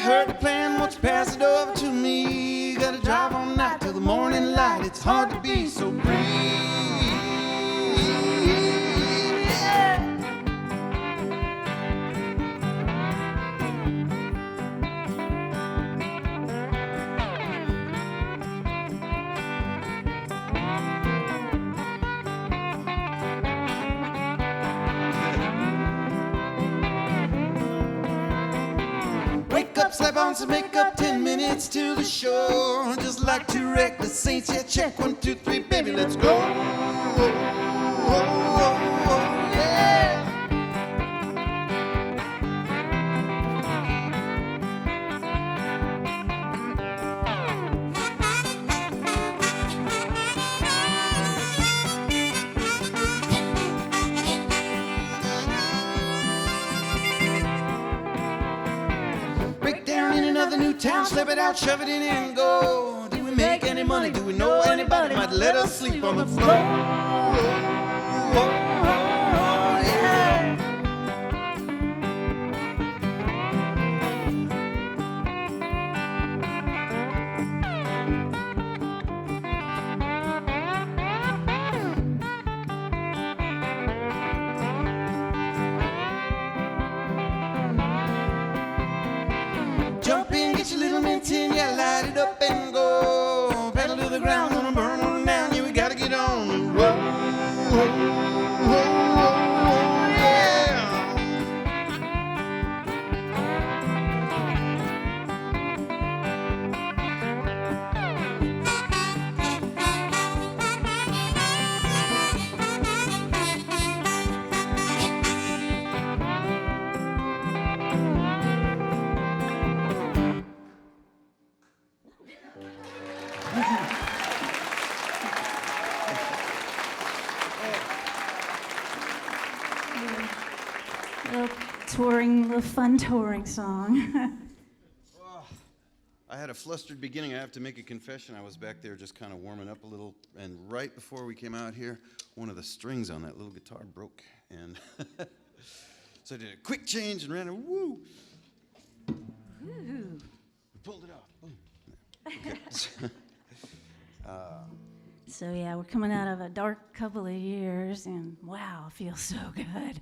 Heard the plan, won't you pass it over to me? Gotta drive all night till the morning light. It's hard to be so free. Yeah. slap on some makeup, 10 minutes to the show. Just like two reckless saints, yeah, check 1, 2, 3, baby, let's go. Yeah. Break down in another new town, slip it out, shove it in and go. Do we make any money? Do we know anybody might let us sleep on the floor? Yeah. Jump in, get your little mint in, yeah, light it up and go. Pedal to the ground, gonna burn on down, yeah, we gotta get on the road. Yeah. Little fun touring song. I had a flustered beginning. I have to make a confession. I was back there just kind of warming up a little, and right before we came out here, one of the strings on that little guitar broke, and so I did a quick change and ran a woo. Ooh. We pulled it off. Boom. Okay. So yeah, we're coming out of a dark couple of years, and wow, it feels so good.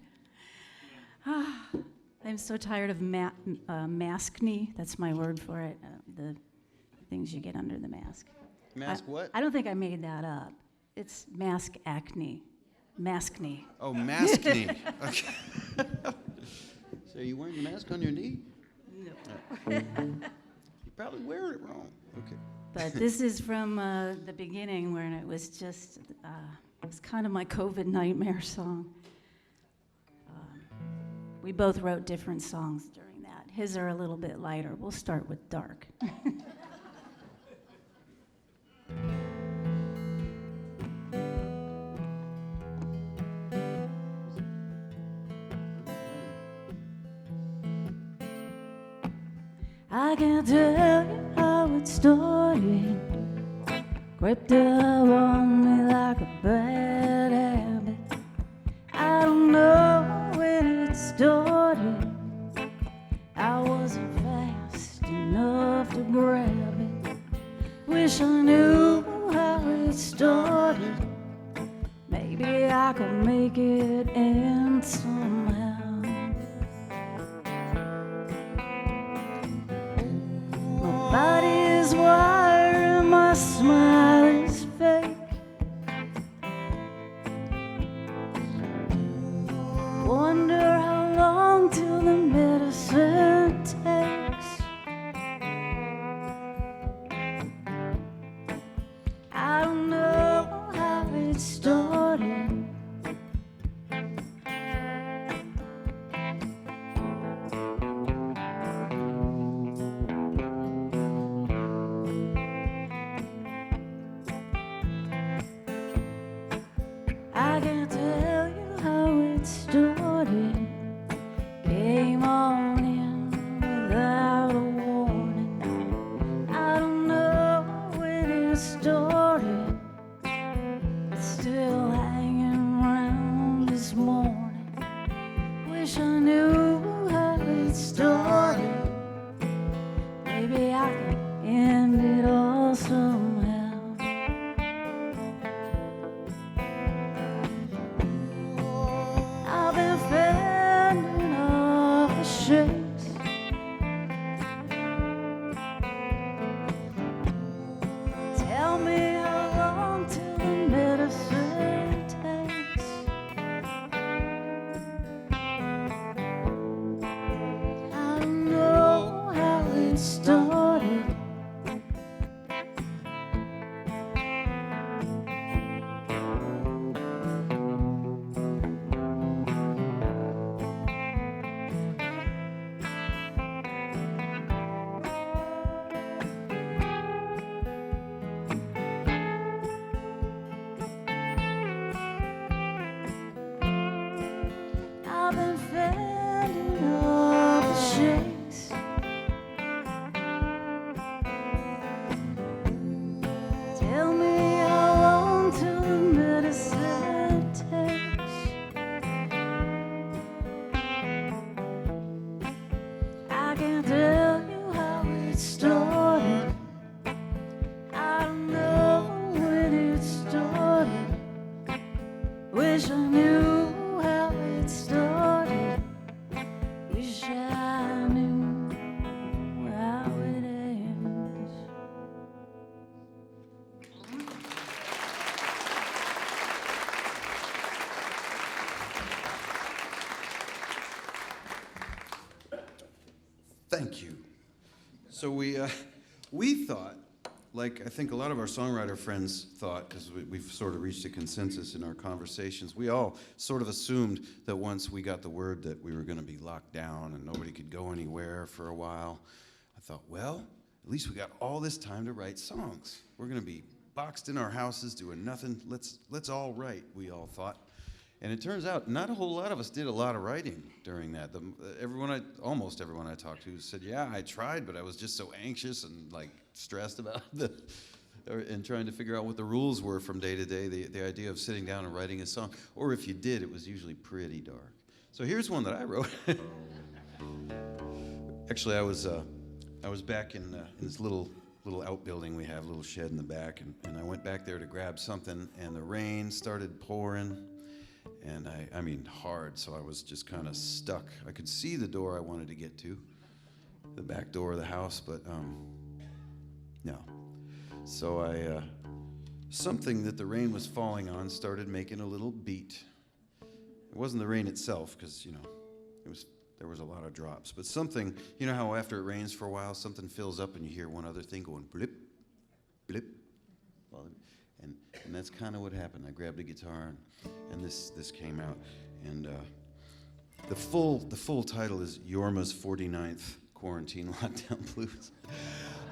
I'm so tired of maskne. That's my word for it. The things you get under the mask. Mask what? I don't think I made that up. It's mask acne. Maskne. Oh, mask knee. Okay. So you wearing the mask on your knee? No. You probably wear it wrong. Okay. But this is from the beginning, when it was just, it was kind of my COVID nightmare song. We both wrote different songs during that. His are a little bit lighter. We'll start with dark. I can't tell you how it started. Crept up on me like a bad habit. I don't know when it started. I wasn't fast enough to grab it. Wish I knew how it started. Maybe I could make it end somehow. My body is wired and my smile is fake. Wonder how long till the medicine takes. I don't know how it started. I can't tell you how it started. Came on in without a warning. I don't know when it started. It's still hanging around this morning. Wish I knew how it started. Maybe I could end it all somehow. I've been fending off the shakes. Tell me how long till the medicine takes. I started. I've been fending off the shakes. Tell me how long till the medicine takes. I can't tell you how it started. I don't know when it started. Wish I knew how it started. Wish I knew how it ends. Thank you. So we thought, like I think a lot of our songwriter friends thought, because we've sort of reached a consensus in our conversations, we all sort of assumed that once we got the word that we were going to be locked down and nobody could go anywhere for a while, I thought, well, at least we got all this time to write songs. We're going to be boxed in our houses doing nothing. Let's all write, we all thought. And it turns out not a whole lot of us did a lot of writing during that. Almost everyone I talked to said, yeah, I tried, but I was just so anxious and like stressed about and trying to figure out what the rules were from day to day, the idea of sitting down and writing a song. Or if you did, it was usually pretty dark. So here's one that I wrote. Actually, I was back in this little outbuilding we have, a little shed in the back, and I went back there to grab something, and the rain started pouring. And I mean hard, so I was just kind of stuck. I could see the door I wanted to get to, the back door of the house, but no. So something that the rain was falling on started making a little beat. It wasn't the rain itself, because, there was a lot of drops. But something, you know how after it rains for a while, something fills up and you hear one other thing going blip, blip. Well, and that's kind of what happened. I grabbed a guitar and this came out. And the full title is Jorma's 49th Quarantine Lockdown Blues.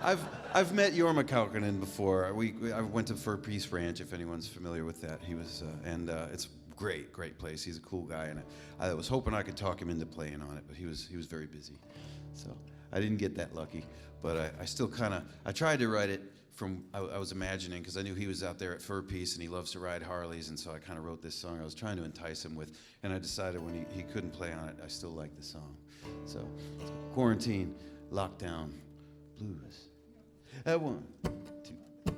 I've met Jorma Kaukonen before. I went to Fur Peace Ranch, if anyone's familiar with that. He was it's great place. He's a cool guy, and I was hoping I could talk him into playing on it, but he was very busy. So I didn't get that lucky, but I still I tried to write it from, I was imagining, because I knew he was out there at Fur Peace and he loves to ride Harleys, and so I kind of wrote this song I was trying to entice him with, and I decided when he couldn't play on it, I still liked the song. So, Quarantine, Lockdown, Blues. 1, 2, 3.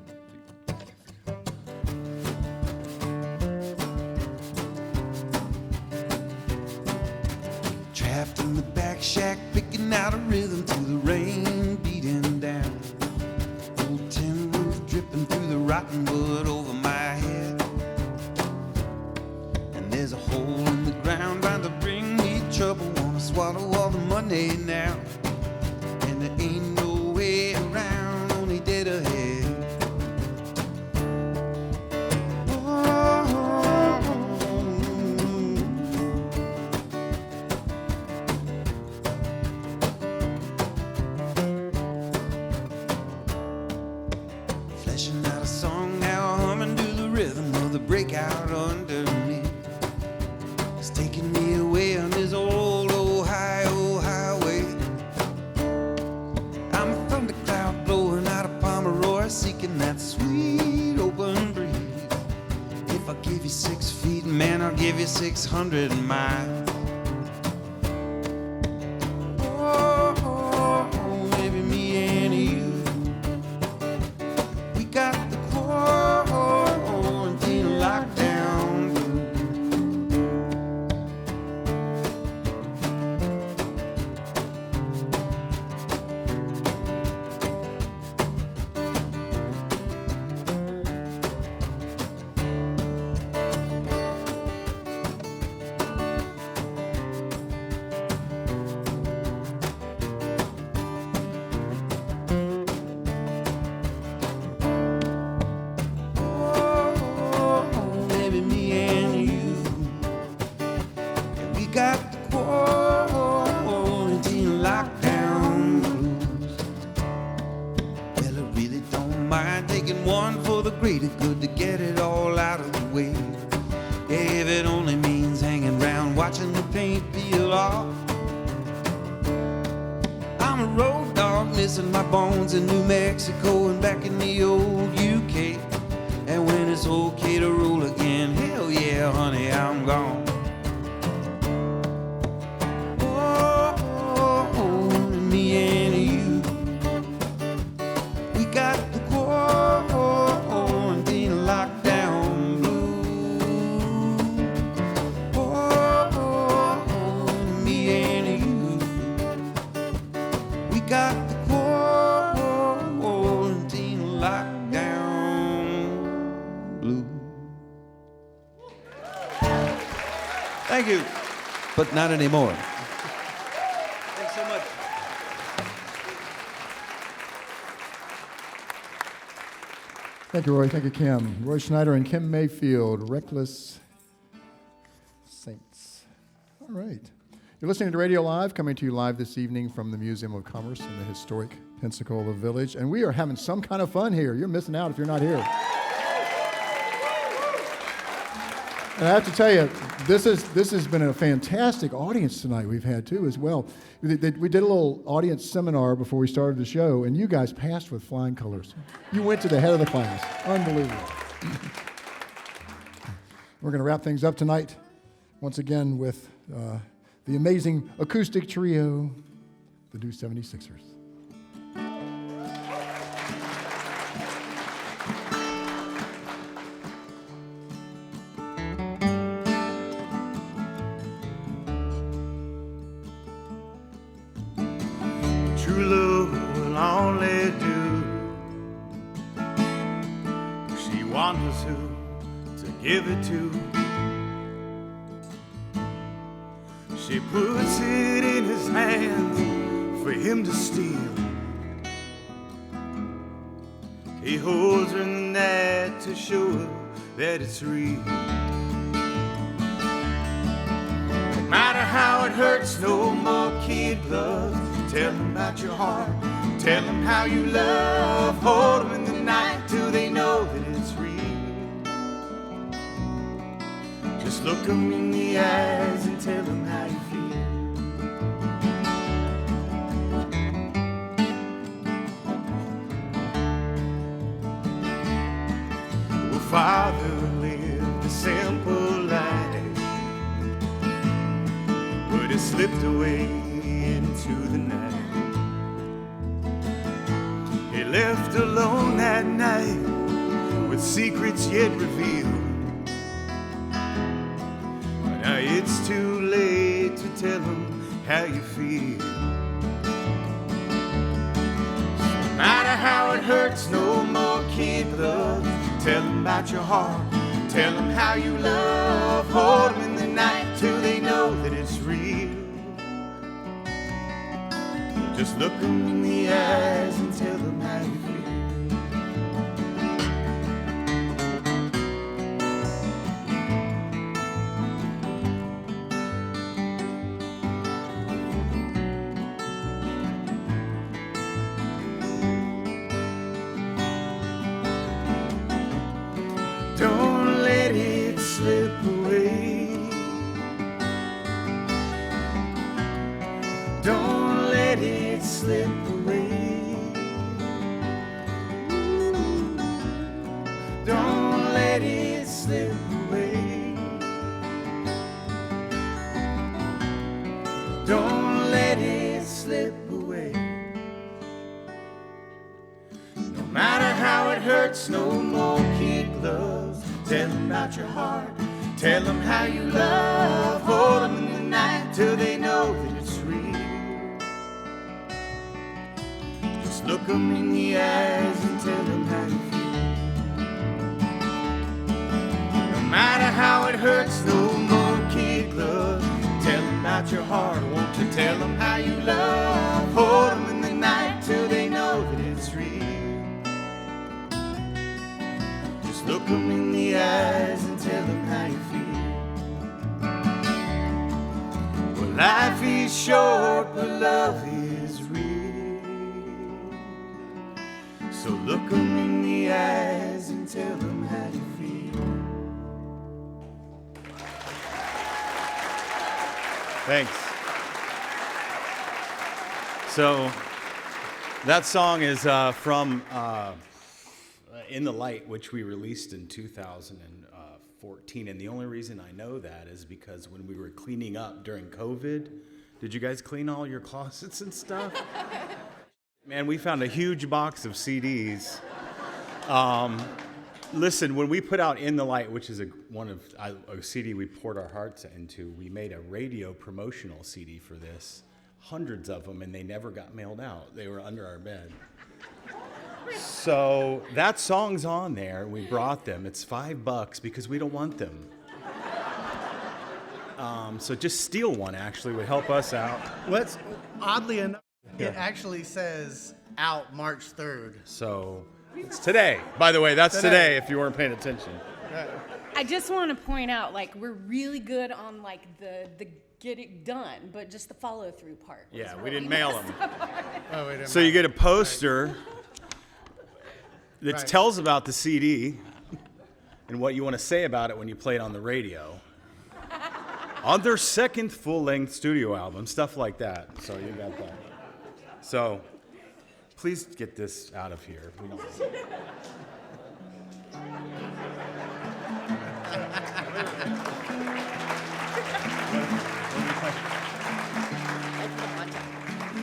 Trapped in the back shack, picking out a rhythm to the rain beating down. Old tin roof dripping through the rotten wood over my head. And there's a hole in the ground bound to bring me trouble. Wanna swallow all the money now. And there ain't no way around, only dead ahead. Fleshing out a song now, humming to the rhythm of the breakout under me. It's taking me away on this old Ohio highway. I'm a thundercloud blowing out of Pomeroy, seeking that sweet open breeze. If I give you 6 feet, man, I'll give you 600 miles. Maybe me and you. We got the quarantine lockdown blues. got the quarantine lockdown blues. Well, I really don't mind taking one for the greater good to get it all out of the way. If it only means hanging around watching the paint peel off. I'm a road dog missing my bones in New Mexico and back in the old UK. And when it's okay to roll again, hell yeah, honey, I'm gone. Oh, me and you, we got the quarantine lockdown blues. Oh, me and you, we got the quarantine lockdown blues. Thank you, but not anymore. Thanks so much. Thank you, Roy. Thank you, Kim. Roy Schneider and Kim Mayfield, Reckless Saints. All right. You're listening to Radio Live, coming to you live this evening from the Museum of Commerce in the historic Pensacola Village. And we are having some kind of fun here. You're missing out if you're not here. And I have to tell you, this has been a fantastic audience tonight we've had, too, as well. We did a little audience seminar before we started the show, and you guys passed with flying colors. You went to the head of the class. Unbelievable. We're going to wrap things up tonight, once again, with the amazing acoustic trio, the New 76ers. True love will only do. She wonders who to give it to. She puts it in his hands for him to steal. He holds her in the night to show her that it's real. No matter how it hurts, no more kid gloves. Tell them about your heart. Tell them how you love. Hold them in the night till they know that it's real. Just look them in the eyes and tell them how you feel. Well, Father lived a simple life, but it slipped away into the night. He left alone that night with secrets yet revealed. But now it's too late to tell him how you feel. No matter how it hurts, no more kid gloves. Tell them about your heart. Tell them how you love. Hold them in the night till they know that it's real. Just look them in the eyes and tell them how you feel. Don't let it slip away. Don't let it slip away. Don't let it slip away. Don't let it slip away. No matter how it hurts, no more kid gloves. Tell them about your heart. Tell them how you love. Hold them in the night till they know that it's real. Just look them in the eyes and tell them how you feel. No matter how it hurts, no more kid gloves. Tell them about your heart. Won't you tell them how you love? Hold them in the night till they know that it's real. Just look them in the eyes and tell them how you feel. Life is short, but love is real. So look 'em in the eyes and tell them how you feel. Thanks. So that song is from In the Light, which we released in 2014. And the only reason I know that is because when we were cleaning up during COVID, did you guys clean all your closets and stuff? Man, we found a huge box of CDs. Listen, when we put out In the Light, which is a CD we poured our hearts into, we made a radio promotional CD for this. Hundreds of them, and they never got mailed out. They were under our bed. So that song's on there. We brought them. It's $5 because we don't want them. So just steal one, actually, would help us out. Oddly enough, it actually says out March 3rd. So it's today. By the way, that's today if you weren't paying attention. I just want to point out, like, we're really good on, like, the get it done, but just the follow-through part. Yeah, we didn't mail them. So you get a poster that tells about the CD and what you want to say about it when you play it on the radio. On their second full-length studio album, stuff like that. So you got that. So please get this out of here. We don't.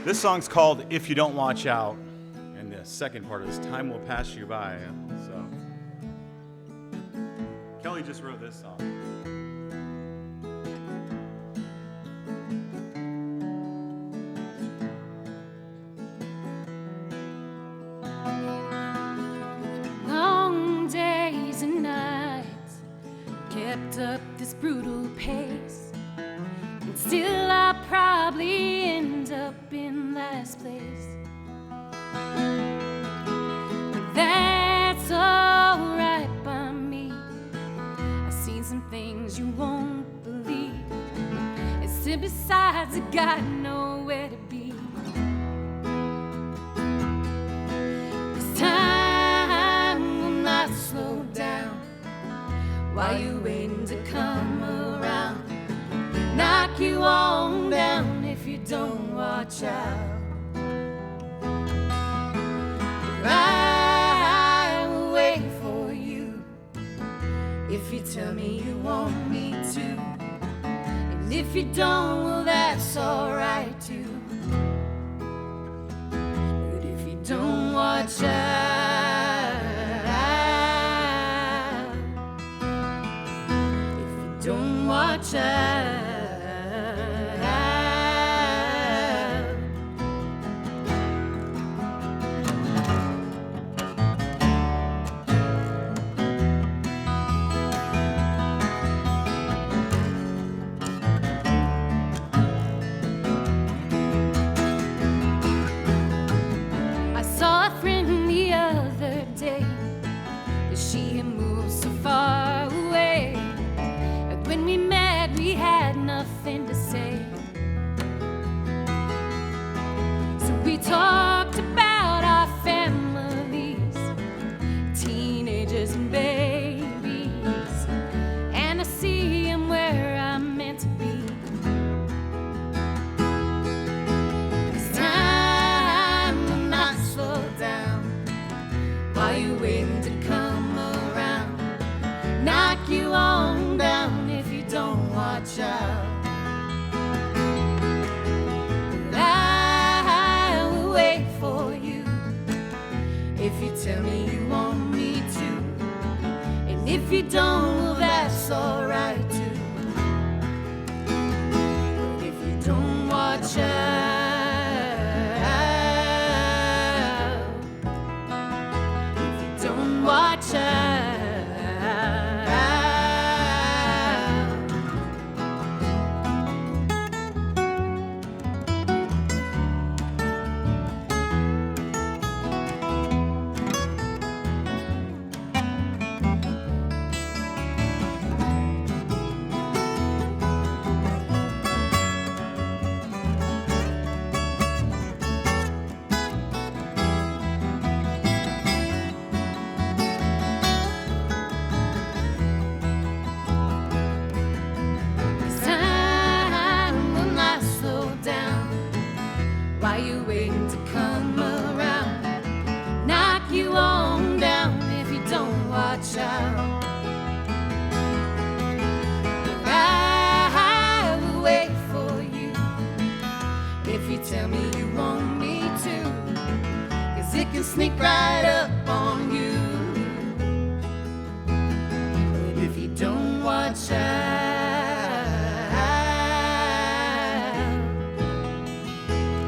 This song's called If You Don't Watch Out, and the second part is Time Will Pass You By. So Kelly just wrote this song. Long days and nights kept up this brutal pace, and still I probably end up in last place. But that's alright by me. I've seen some things you won't believe, and still besides I got nowhere to be. This time will not slow down while you're waiting to come around. Knock you on down if you don't watch out. I will wait for you if you tell me you want me to. And if you don't, well, that's alright too. But if you don't watch out, if you don't watch out, I saw a friend the other day, but she had moved so far away. And when we met, we had nothing to say. So we talked about our families, teenagers and babies, and I see 'em where I'm meant to be. This time will not slow down while you're waiting to come around. Knock you on down if you don't watch out. But I will wait tell me you want me to, 'cause it can sneak right up on you. But if you don't watch out,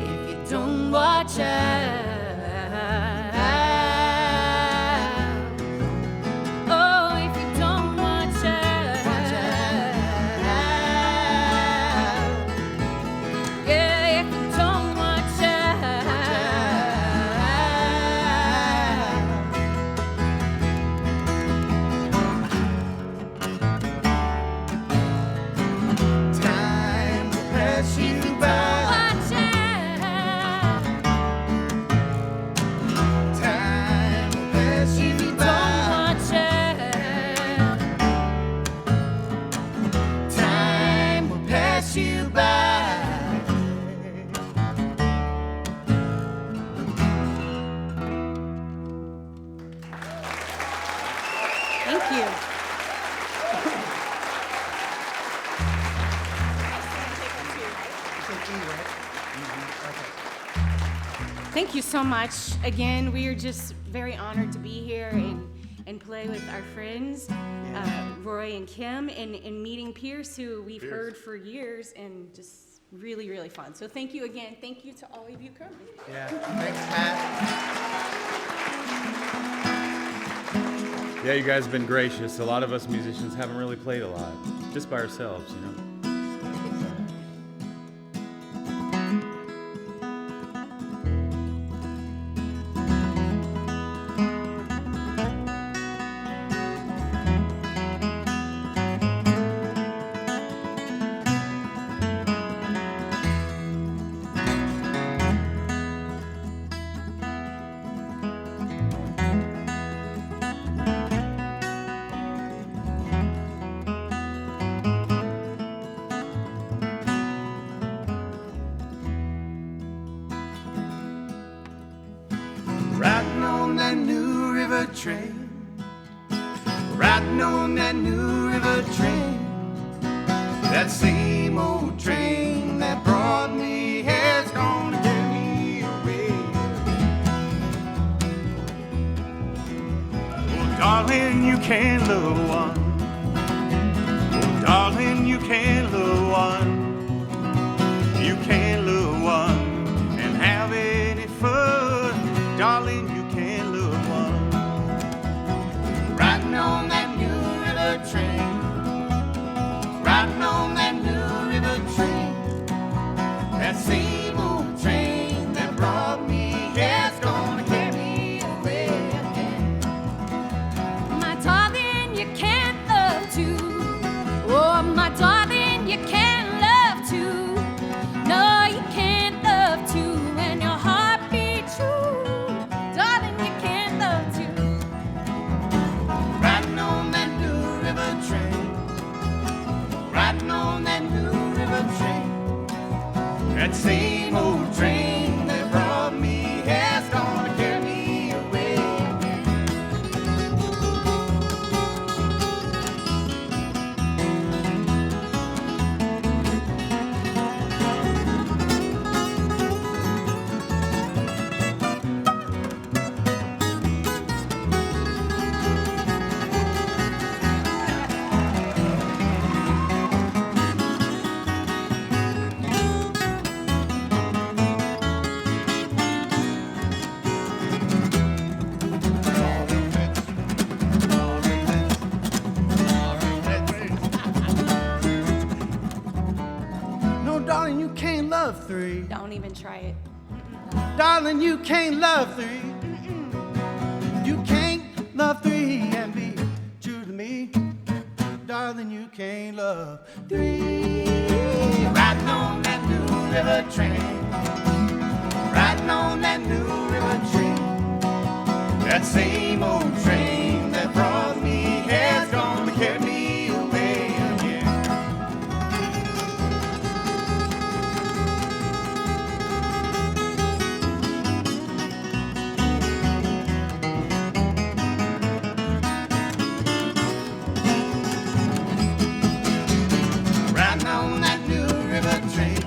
if you don't watch out, Thank you so much. Again, we are just very honored to be here and play with our friends, Roy and Kim, and meeting Pierce, who we've heard for years, and just really, really fun. So thank you again. Thank you to all of you coming. Yeah, thanks, Pat. Yeah, you guys have been gracious. A lot of us musicians haven't really played a lot, just by ourselves, you know. Riding on that new river train, riding on that new river train, that same old train that brought me here's gonna get me away. Oh, darling, you can't love one. Oh, darling, you can't love one. You can't love one and have any fun. Darling, you can't love one. Riding on that new river train, riding on that new river train, that same old train that brought me here's gonna carry me away again. My darling, you can't love too. Oh, my darling, you can't love too. No, you can't love too when your heart beats true. Darling, you can't love too. Riding on that new river train, riding on that new river train, that same old train that brought me here's gonna carry me away again. No, darling, you can't love three. Don't even try it. Darling, you can't love three. You can't love three and be true to me. Darling, you can't love three. Riding on that new river train, riding on that new river train, that same old train that brought me here's gonna carry me away again. Riding on that new river train,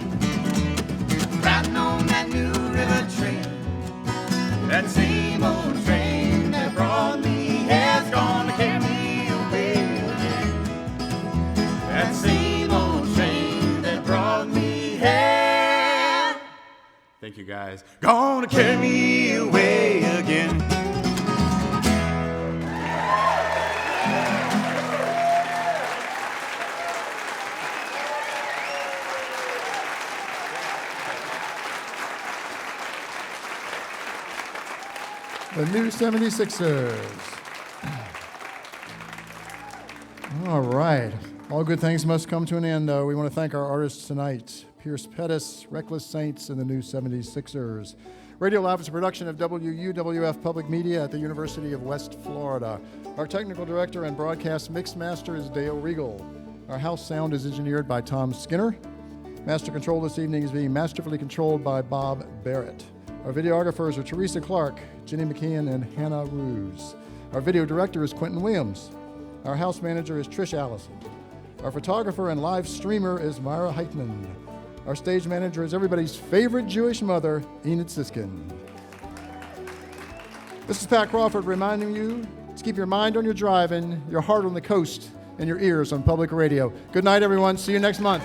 Thank you, guys. Gonna carry me away again. The new 76ers. All right. All good things must come to an end, though. We want to thank our artists tonight, Pierce Pettis, Reckless Saints, and the new 76ers. Radio Live is a production of WUWF Public Media at the University of West Florida. Our technical director and broadcast mix master is Dale Regal. Our house sound is engineered by Tom Skinner. Master control this evening is being masterfully controlled by Bob Barrett. Our videographers are Teresa Clark, Jenny McKeon, and Hannah Ruse. Our video director is Quentin Williams. Our house manager is Trish Allison. Our photographer and live streamer is Myra Heitman. Our stage manager is everybody's favorite Jewish mother, Enid Siskin. This is Pat Crawford reminding you to keep your mind on your driving, your heart on the coast, and your ears on public radio. Good night, everyone. See you next month.